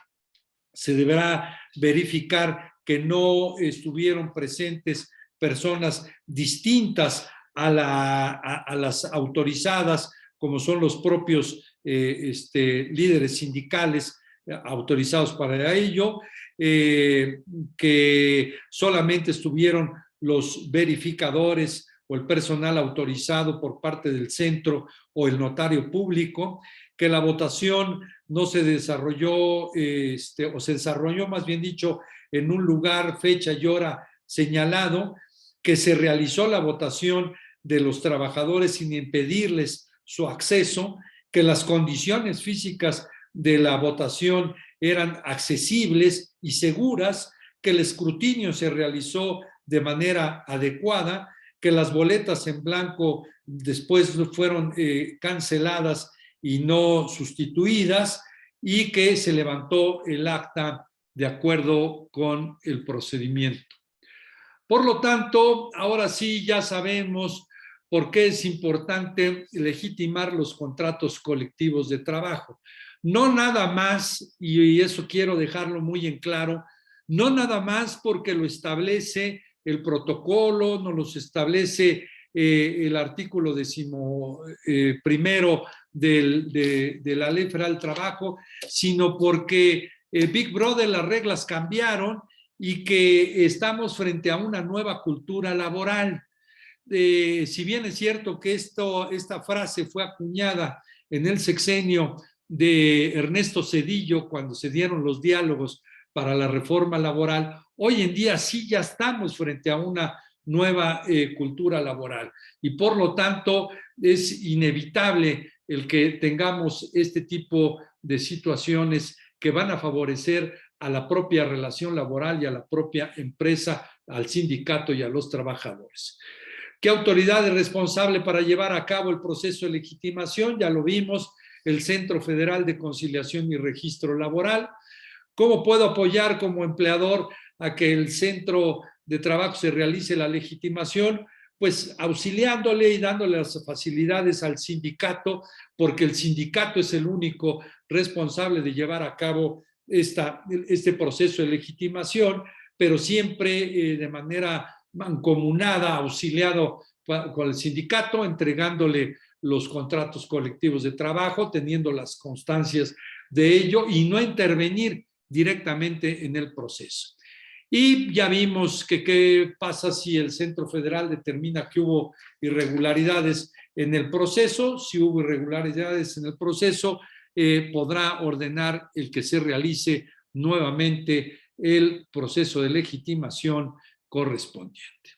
S3: se deberá verificar que no estuvieron presentes personas distintas a las autorizadas, como son los propios líderes sindicales autorizados para ello, que solamente estuvieron los verificadores o el personal autorizado por parte del centro o el notario público, que la votación no se desarrolló, o se desarrolló más bien dicho, en un lugar, fecha y hora señalado, que se realizó la votación de los trabajadores sin impedirles su acceso, que las condiciones físicas de la votación eran accesibles y seguras, que el escrutinio se realizó de manera adecuada, que las boletas en blanco después fueron canceladas y no sustituidas, y que se levantó el acta de acuerdo con el procedimiento. Por lo tanto, ahora sí ya sabemos por qué es importante legitimar los contratos colectivos de trabajo. No nada más, y eso quiero dejarlo muy en claro, no nada más porque lo establece el protocolo, nos los establece el artículo 11º de la Ley Federal del Trabajo, sino porque Big Brother, las reglas cambiaron y que estamos frente a una nueva cultura laboral. Si bien es cierto que esta frase fue acuñada en el sexenio de Ernesto Zedillo, cuando se dieron los diálogos para la reforma laboral, hoy en día sí ya estamos frente a una nueva cultura laboral, y por lo tanto es inevitable el que tengamos este tipo de situaciones que van a favorecer a la propia relación laboral y a la propia empresa, al sindicato y a los trabajadores. ¿Qué autoridad es responsable para llevar a cabo el proceso de legitimación? Ya lo vimos, el Centro Federal de Conciliación y Registro Laboral. ¿Cómo puedo apoyar como empleador a que el centro de trabajo se realice la legitimación? Pues auxiliándole y dándole las facilidades al sindicato, porque el sindicato es el único responsable de llevar a cabo este proceso de legitimación, pero siempre de manera mancomunada, auxiliado con el sindicato, entregándole los contratos colectivos de trabajo, teniendo las constancias de ello y no intervenir directamente en el proceso. Y ya vimos que qué pasa si el Centro Federal determina que hubo irregularidades en el proceso. Si hubo irregularidades en el proceso, podrá ordenar el que se realice nuevamente el proceso de legitimación correspondiente.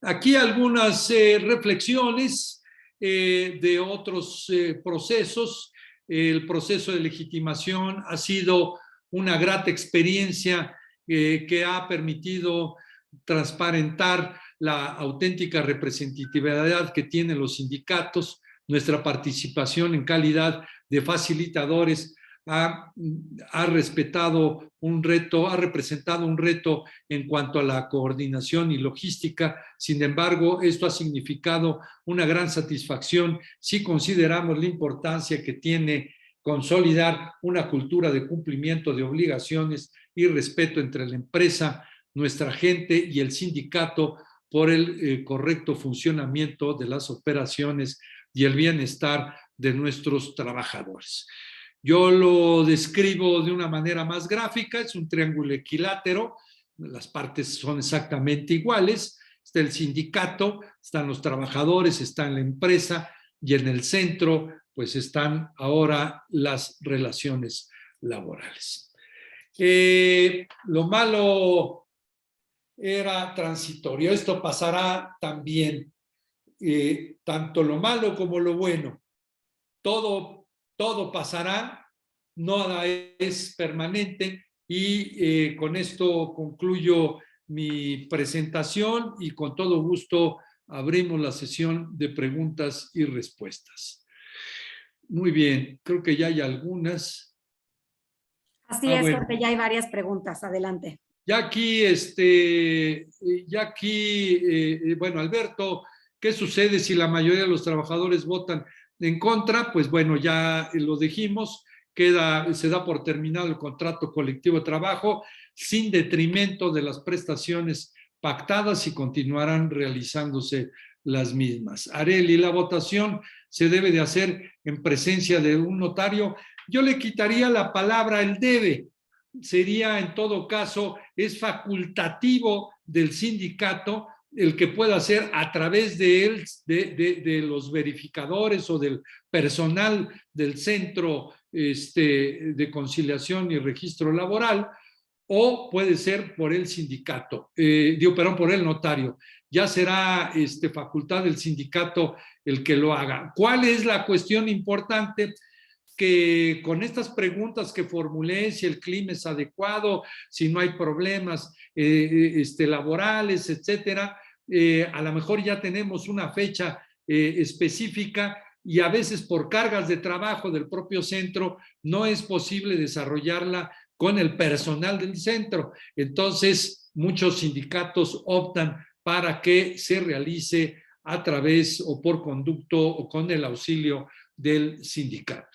S3: Aquí algunas reflexiones de otros procesos. El proceso de legitimación ha sido una grata experiencia que ha permitido transparentar la auténtica representatividad que tienen los sindicatos. Nuestra participación en calidad de facilitadores ha representado un reto en cuanto a la coordinación y logística. Sin embargo, esto ha significado una gran satisfacción si consideramos la importancia que tiene consolidar una cultura de cumplimiento de obligaciones y respeto entre la empresa, nuestra gente y el sindicato por el correcto funcionamiento de las operaciones y el bienestar de nuestros trabajadores. Yo lo describo de una manera más gráfica, es un triángulo equilátero, las partes son exactamente iguales, está el sindicato, están los trabajadores, está la empresa y en el centro pues están ahora las relaciones laborales. Lo malo era transitorio, esto pasará también, tanto lo malo como lo bueno, todo pasará, nada es permanente y con esto concluyo mi presentación y con todo gusto abrimos la sesión de preguntas y respuestas. Muy bien, creo que ya hay algunas.
S1: Así es, bueno. Porque ya hay varias preguntas. Adelante.
S3: Ya aquí, bueno, Alberto, ¿qué sucede si la mayoría de los trabajadores votan en contra? Pues bueno, ya lo dijimos, se da por terminado el contrato colectivo de trabajo sin detrimento de las prestaciones pactadas y continuarán realizándose las mismas. Areli, la votación se debe de hacer en presencia de un notario. Yo le quitaría la palabra el debe. sería en todo caso, es facultativo del sindicato el que pueda hacer a través de él, de los verificadores o del personal del centro de conciliación y registro laboral, o puede ser por el sindicato, por el notario. Ya será facultad del sindicato el que lo haga. ¿Cuál es la cuestión importante? Que con estas preguntas que formulé, si el clima es adecuado, si no hay problemas laborales, etcétera, a lo mejor ya tenemos una fecha específica y a veces por cargas de trabajo del propio centro no es posible desarrollarla con el personal del centro. Entonces, muchos sindicatos optan para que se realice a través o por conducto o con el auxilio del sindicato.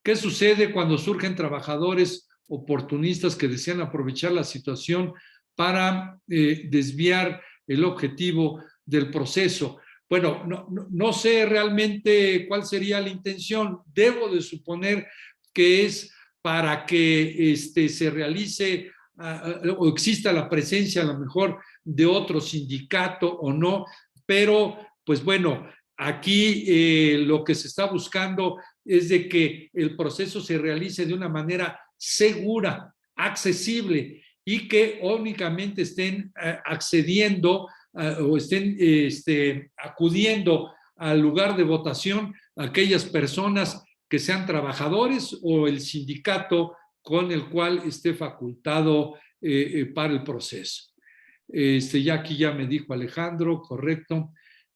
S3: ¿Qué sucede cuando surgen trabajadores oportunistas que desean aprovechar la situación para desviar el objetivo del proceso? Bueno, no sé realmente cuál sería la intención. Debo de suponer que es para que se realice o exista la presencia a lo mejor de otro sindicato o no, pero pues bueno, aquí lo que se está buscando es de que el proceso se realice de una manera segura, accesible y que únicamente estén accediendo o estén acudiendo al lugar de votación aquellas personas que sean trabajadores o el sindicato con el cual esté facultado para el proceso. Ya aquí ya me dijo Alejandro, correcto.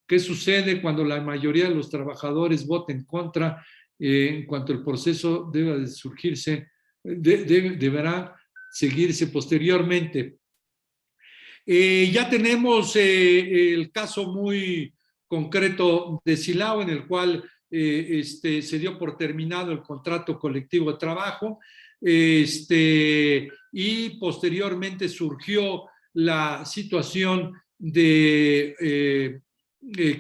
S3: ¿Qué sucede cuando la mayoría de los trabajadores voten contra? En cuanto el proceso deba de surgirse, deberá seguirse posteriormente. Ya tenemos el caso muy concreto de Silao, en el cual se dio por terminado el contrato colectivo de trabajo y posteriormente surgió la situación de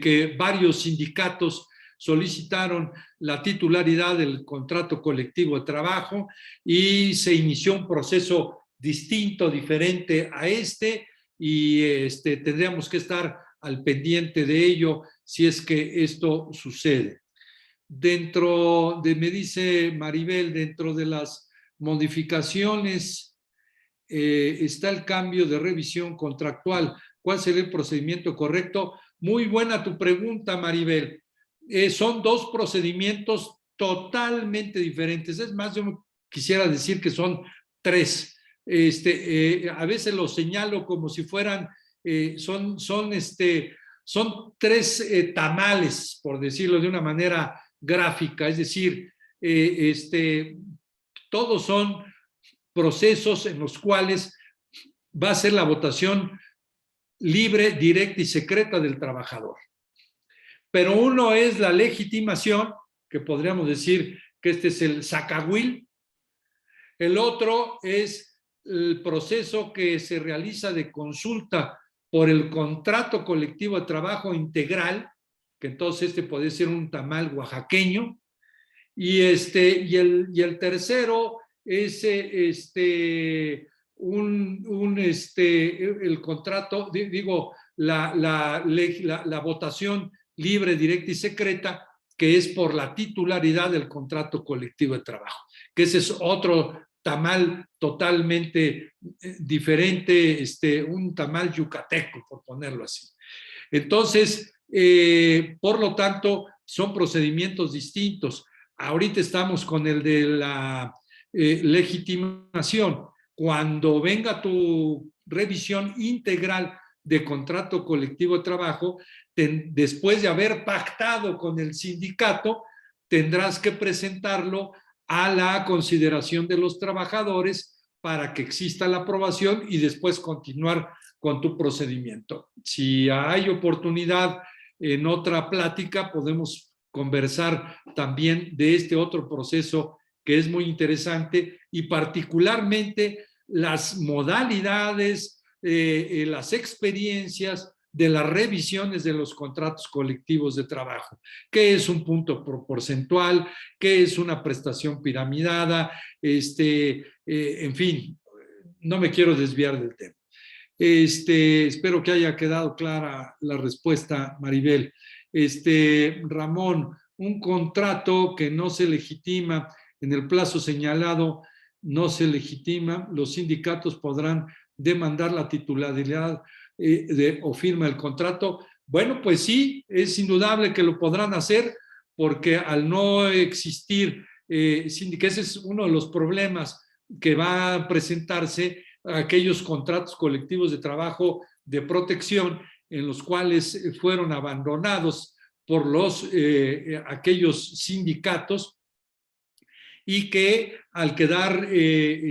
S3: que varios sindicatos solicitaron la titularidad del contrato colectivo de trabajo y se inició un proceso distinto, diferente a y tendríamos que estar al pendiente de ello si es que esto sucede. Me dice Maribel, dentro de las modificaciones está el cambio de revisión contractual. ¿Cuál sería el procedimiento correcto? Muy buena tu pregunta, Maribel. Son dos procedimientos totalmente diferentes. Es más, yo quisiera decir que son tres. A veces los señalo como si fueran, son tres tamales, por decirlo de una manera gráfica. Es decir, todos son procesos en los cuales va a ser la votación libre, directa y secreta del trabajador. Pero uno es la legitimación, que podríamos decir que este es el zacahuil. El otro es el proceso que se realiza de consulta por el contrato colectivo de trabajo integral, que entonces puede ser un tamal oaxaqueño. Y el tercero es el contrato, la votación libre, directa y secreta, que es por la titularidad del contrato colectivo de trabajo, que ese es otro tamal totalmente diferente, un tamal yucateco, por ponerlo así. Entonces, por lo tanto, son procedimientos distintos. Ahorita estamos con el de la legitimación. Cuando venga tu revisión integral de contrato colectivo de trabajo, después de haber pactado con el sindicato, tendrás que presentarlo a la consideración de los trabajadores para que exista la aprobación y después continuar con tu procedimiento. Si hay oportunidad en otra plática, podemos conversar también de este otro proceso que es muy interesante y particularmente las modalidades, las experiencias de las revisiones de los contratos colectivos de trabajo. ¿Qué es un punto porcentual? ¿Qué es una prestación piramidada? En fin, no me quiero desviar del tema. Espero que haya quedado clara la respuesta, Maribel. Ramón, un contrato que no se legitima en el plazo señalado, no se legitima, los sindicatos podrán demandar la titularidad o firma del contrato. Bueno, pues sí, es indudable que lo podrán hacer, porque al no existir sindicatos, ese es uno de los problemas que va a presentarse aquellos contratos colectivos de trabajo de protección en los cuales fueron abandonados por aquellos sindicatos, y que al quedar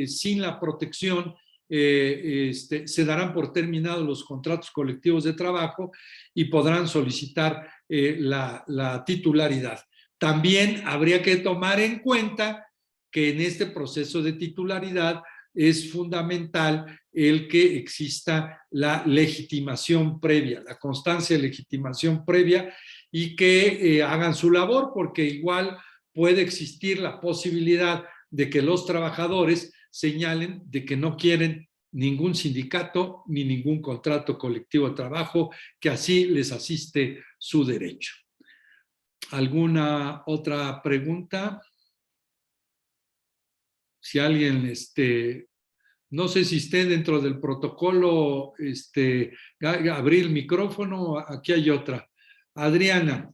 S3: sin la protección se darán por terminados los contratos colectivos de trabajo y podrán solicitar la titularidad. También habría que tomar en cuenta que en este proceso de titularidad es fundamental el que exista la legitimación previa, la constancia de legitimación previa, y que hagan su labor, porque igual puede existir la posibilidad de que los trabajadores señalen de que no quieren ningún sindicato ni ningún contrato colectivo de trabajo, que así les asiste su derecho. ¿Alguna otra pregunta? Si alguien, no sé si esté dentro del protocolo, abrir el micrófono. Aquí hay otra. Adriana,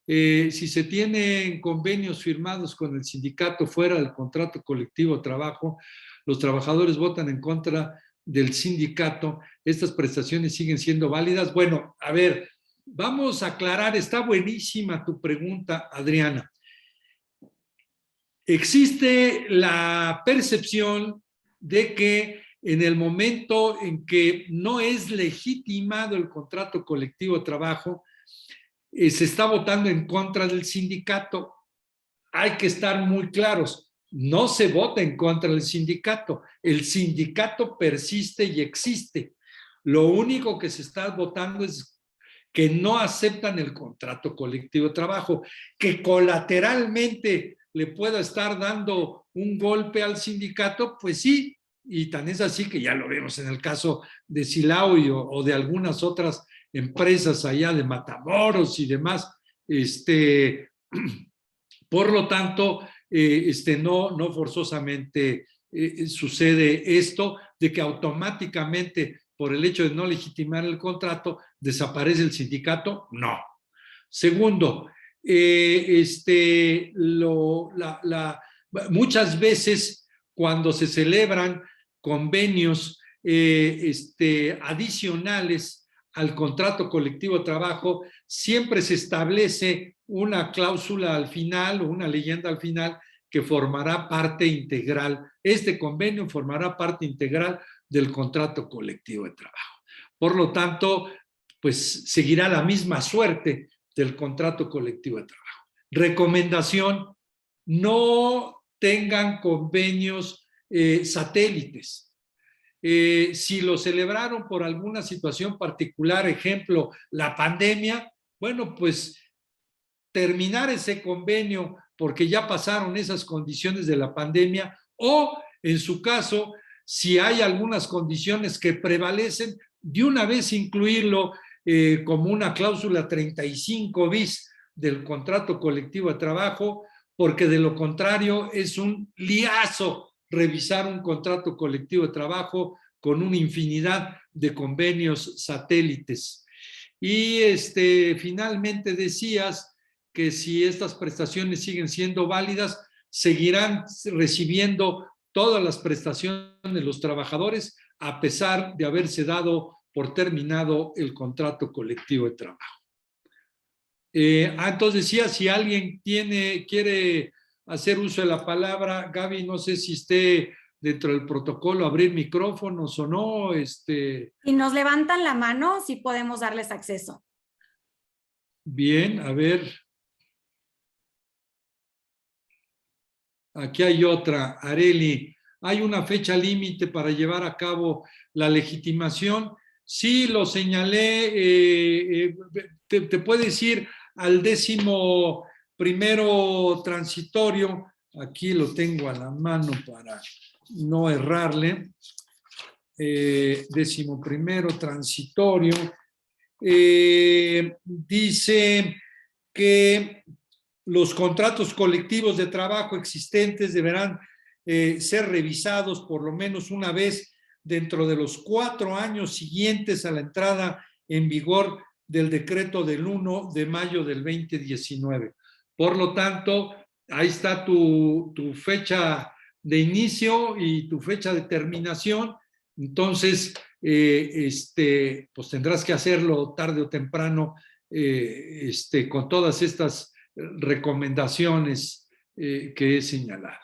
S3: si se tienen convenios firmados con el sindicato fuera del contrato colectivo de trabajo, los trabajadores votan en contra del sindicato, ¿estas prestaciones siguen siendo válidas? Bueno, a ver, vamos a aclarar, está buenísima tu pregunta, Adriana. Existe la percepción de que en el momento en que no es legitimado el contrato colectivo de trabajo, se está votando en contra del sindicato. Hay que estar muy claros, no se vota en contra del sindicato. El sindicato persiste y existe. Lo único que se está votando es que no aceptan el contrato colectivo de trabajo, que colateralmente le pueda estar dando un golpe al sindicato, pues sí, y tan es así que ya lo vemos en el caso de Silao o de algunas otras empresas allá de Matamoros y demás. Por lo tanto, no forzosamente sucede esto de que automáticamente, por el hecho de no legitimar el contrato, desaparece el sindicato. No. Segundo, muchas veces cuando se celebran convenios adicionales al contrato colectivo de trabajo, siempre se establece una cláusula al final o una leyenda al final que formará parte integral. Este convenio formará parte integral del contrato colectivo de trabajo. Por lo tanto, pues seguirá la misma suerte del contrato colectivo de trabajo. Recomendación: no tengan convenios satélites. Si lo celebraron por alguna situación particular, ejemplo, la pandemia, bueno, pues terminar ese convenio porque ya pasaron esas condiciones de la pandemia, o en su caso, si hay algunas condiciones que prevalecen, de una vez incluirlo como una cláusula 35 bis del contrato colectivo de trabajo, porque de lo contrario es un liazo revisar un contrato colectivo de trabajo con una infinidad de convenios satélites. Y finalmente decías que si estas prestaciones siguen siendo válidas, seguirán recibiendo todas las prestaciones de los trabajadores a pesar de haberse dado por terminado el contrato colectivo de trabajo. Entonces decía, si alguien quiere hacer uso de la palabra, Gaby, no sé si esté dentro del protocolo abrir micrófonos o no.
S1: Si nos levantan la mano, sí podemos darles acceso.
S3: Bien, a ver. Aquí hay otra, Areli. ¿Hay una fecha límite para llevar a cabo la legitimación? Sí, lo señalé. Te puedes ir al 11º transitorio. Aquí lo tengo a la mano para no errarle. 11º transitorio. Dice que los contratos colectivos de trabajo existentes deberán ser revisados por lo menos una vez dentro de los 4 años siguientes a la entrada en vigor del decreto del 1 de mayo del 2019. Por lo tanto, ahí está tu fecha de inicio y tu fecha de terminación. Entonces, pues tendrás que hacerlo tarde o temprano con todas estas recomendaciones que he señalado.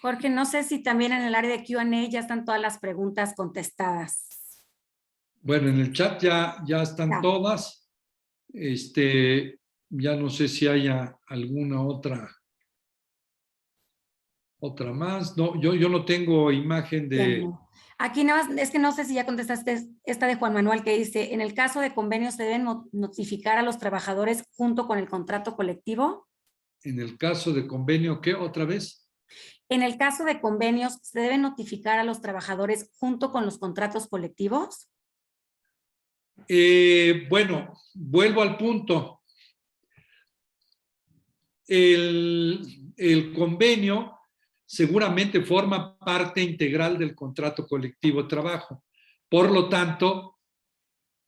S1: Jorge, no sé si también en el área de Q&A ya están todas las preguntas contestadas.
S3: Bueno, en el chat ya están todas. Ya no sé si haya alguna otra más. No, yo no tengo imagen de...
S1: No. Aquí nada más, es que no sé si ya contestaste esta de Juan Manuel que dice, en el caso de convenios se deben notificar a los trabajadores junto con el contrato colectivo.
S3: En el caso de convenio, ¿qué? ¿Otra vez?
S1: En el caso de convenios, ¿se deben notificar a los trabajadores junto con los contratos colectivos?
S3: Bueno, vuelvo al punto. El convenio seguramente forma parte integral del contrato colectivo de trabajo. Por lo tanto,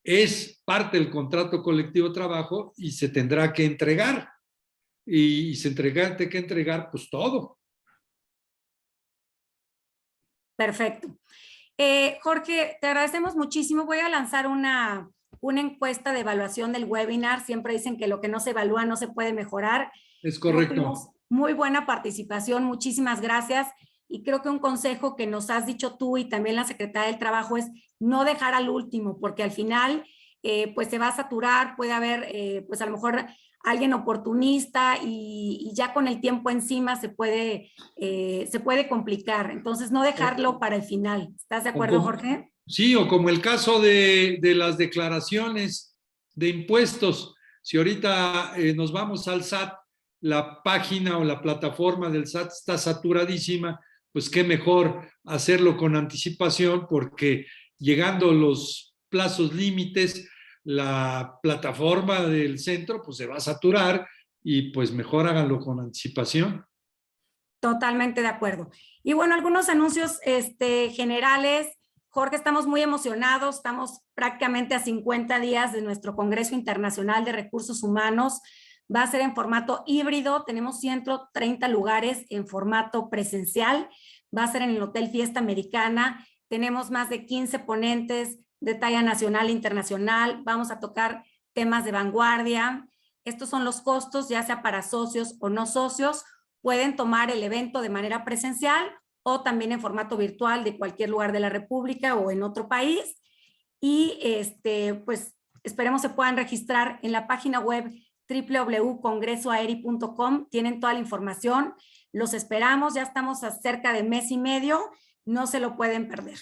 S3: es parte del contrato colectivo de trabajo y se tendrá que entregar. Y se tendrá que entregar pues todo.
S1: Perfecto. Jorge, te agradecemos muchísimo. Voy a lanzar una encuesta de evaluación del webinar. Siempre dicen que lo que no se evalúa no se puede mejorar.
S3: Es correcto.
S1: Muy buena participación. Muchísimas gracias. Y creo que un consejo que nos has dicho tú y también la Secretaría del Trabajo es no dejar al último, porque al final pues se va a saturar, puede haber pues a lo mejor alguien oportunista y ya con el tiempo encima se puede complicar. Entonces, no dejarlo para el final. ¿Estás de acuerdo, Jorge?
S3: Sí, o como el caso de las declaraciones de impuestos. Si ahorita nos vamos al SAT, la página o la plataforma del SAT está saturadísima, pues qué mejor hacerlo con anticipación, porque llegando los plazos límites, la plataforma del centro pues se va a saturar y pues mejor háganlo con anticipación.
S1: Totalmente de acuerdo. Y bueno, algunos anuncios generales. Jorge, estamos muy emocionados, estamos prácticamente a 50 días de nuestro Congreso Internacional de Recursos Humanos. Va a ser en formato híbrido, tenemos 130 lugares en formato presencial, va a ser en el Hotel Fiesta Americana, tenemos más de 15 ponentes de talla nacional e internacional, vamos a tocar temas de vanguardia. Estos son los costos, ya sea para socios o no socios. Pueden tomar el evento de manera presencial o también en formato virtual de cualquier lugar de la República o en otro país. Y pues esperemos se puedan registrar en la página web www.congresoaeri.com. Tienen toda la información. Los esperamos, ya estamos a cerca de mes y medio. No se lo pueden perder.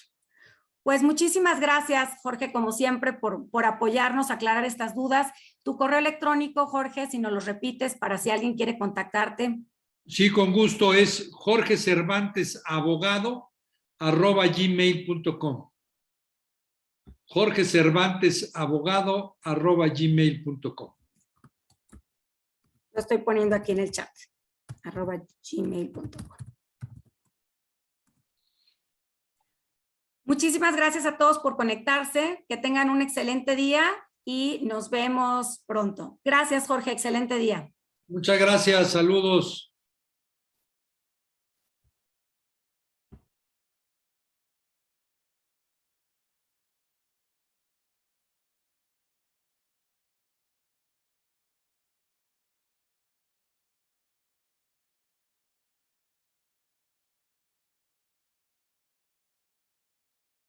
S1: Pues muchísimas gracias, Jorge, como siempre, por apoyarnos, aclarar estas dudas. Tu correo electrónico, Jorge, si nos lo repites para si alguien quiere contactarte.
S3: Sí, con gusto, es jorgecervantesabogado@gmail.com. jorgecervantesabogado@gmail.com.
S1: Lo estoy poniendo aquí en el chat, @gmail.com. Muchísimas gracias a todos por conectarse, que tengan un excelente día y nos vemos pronto. Gracias, Jorge, excelente día.
S3: Muchas gracias, saludos.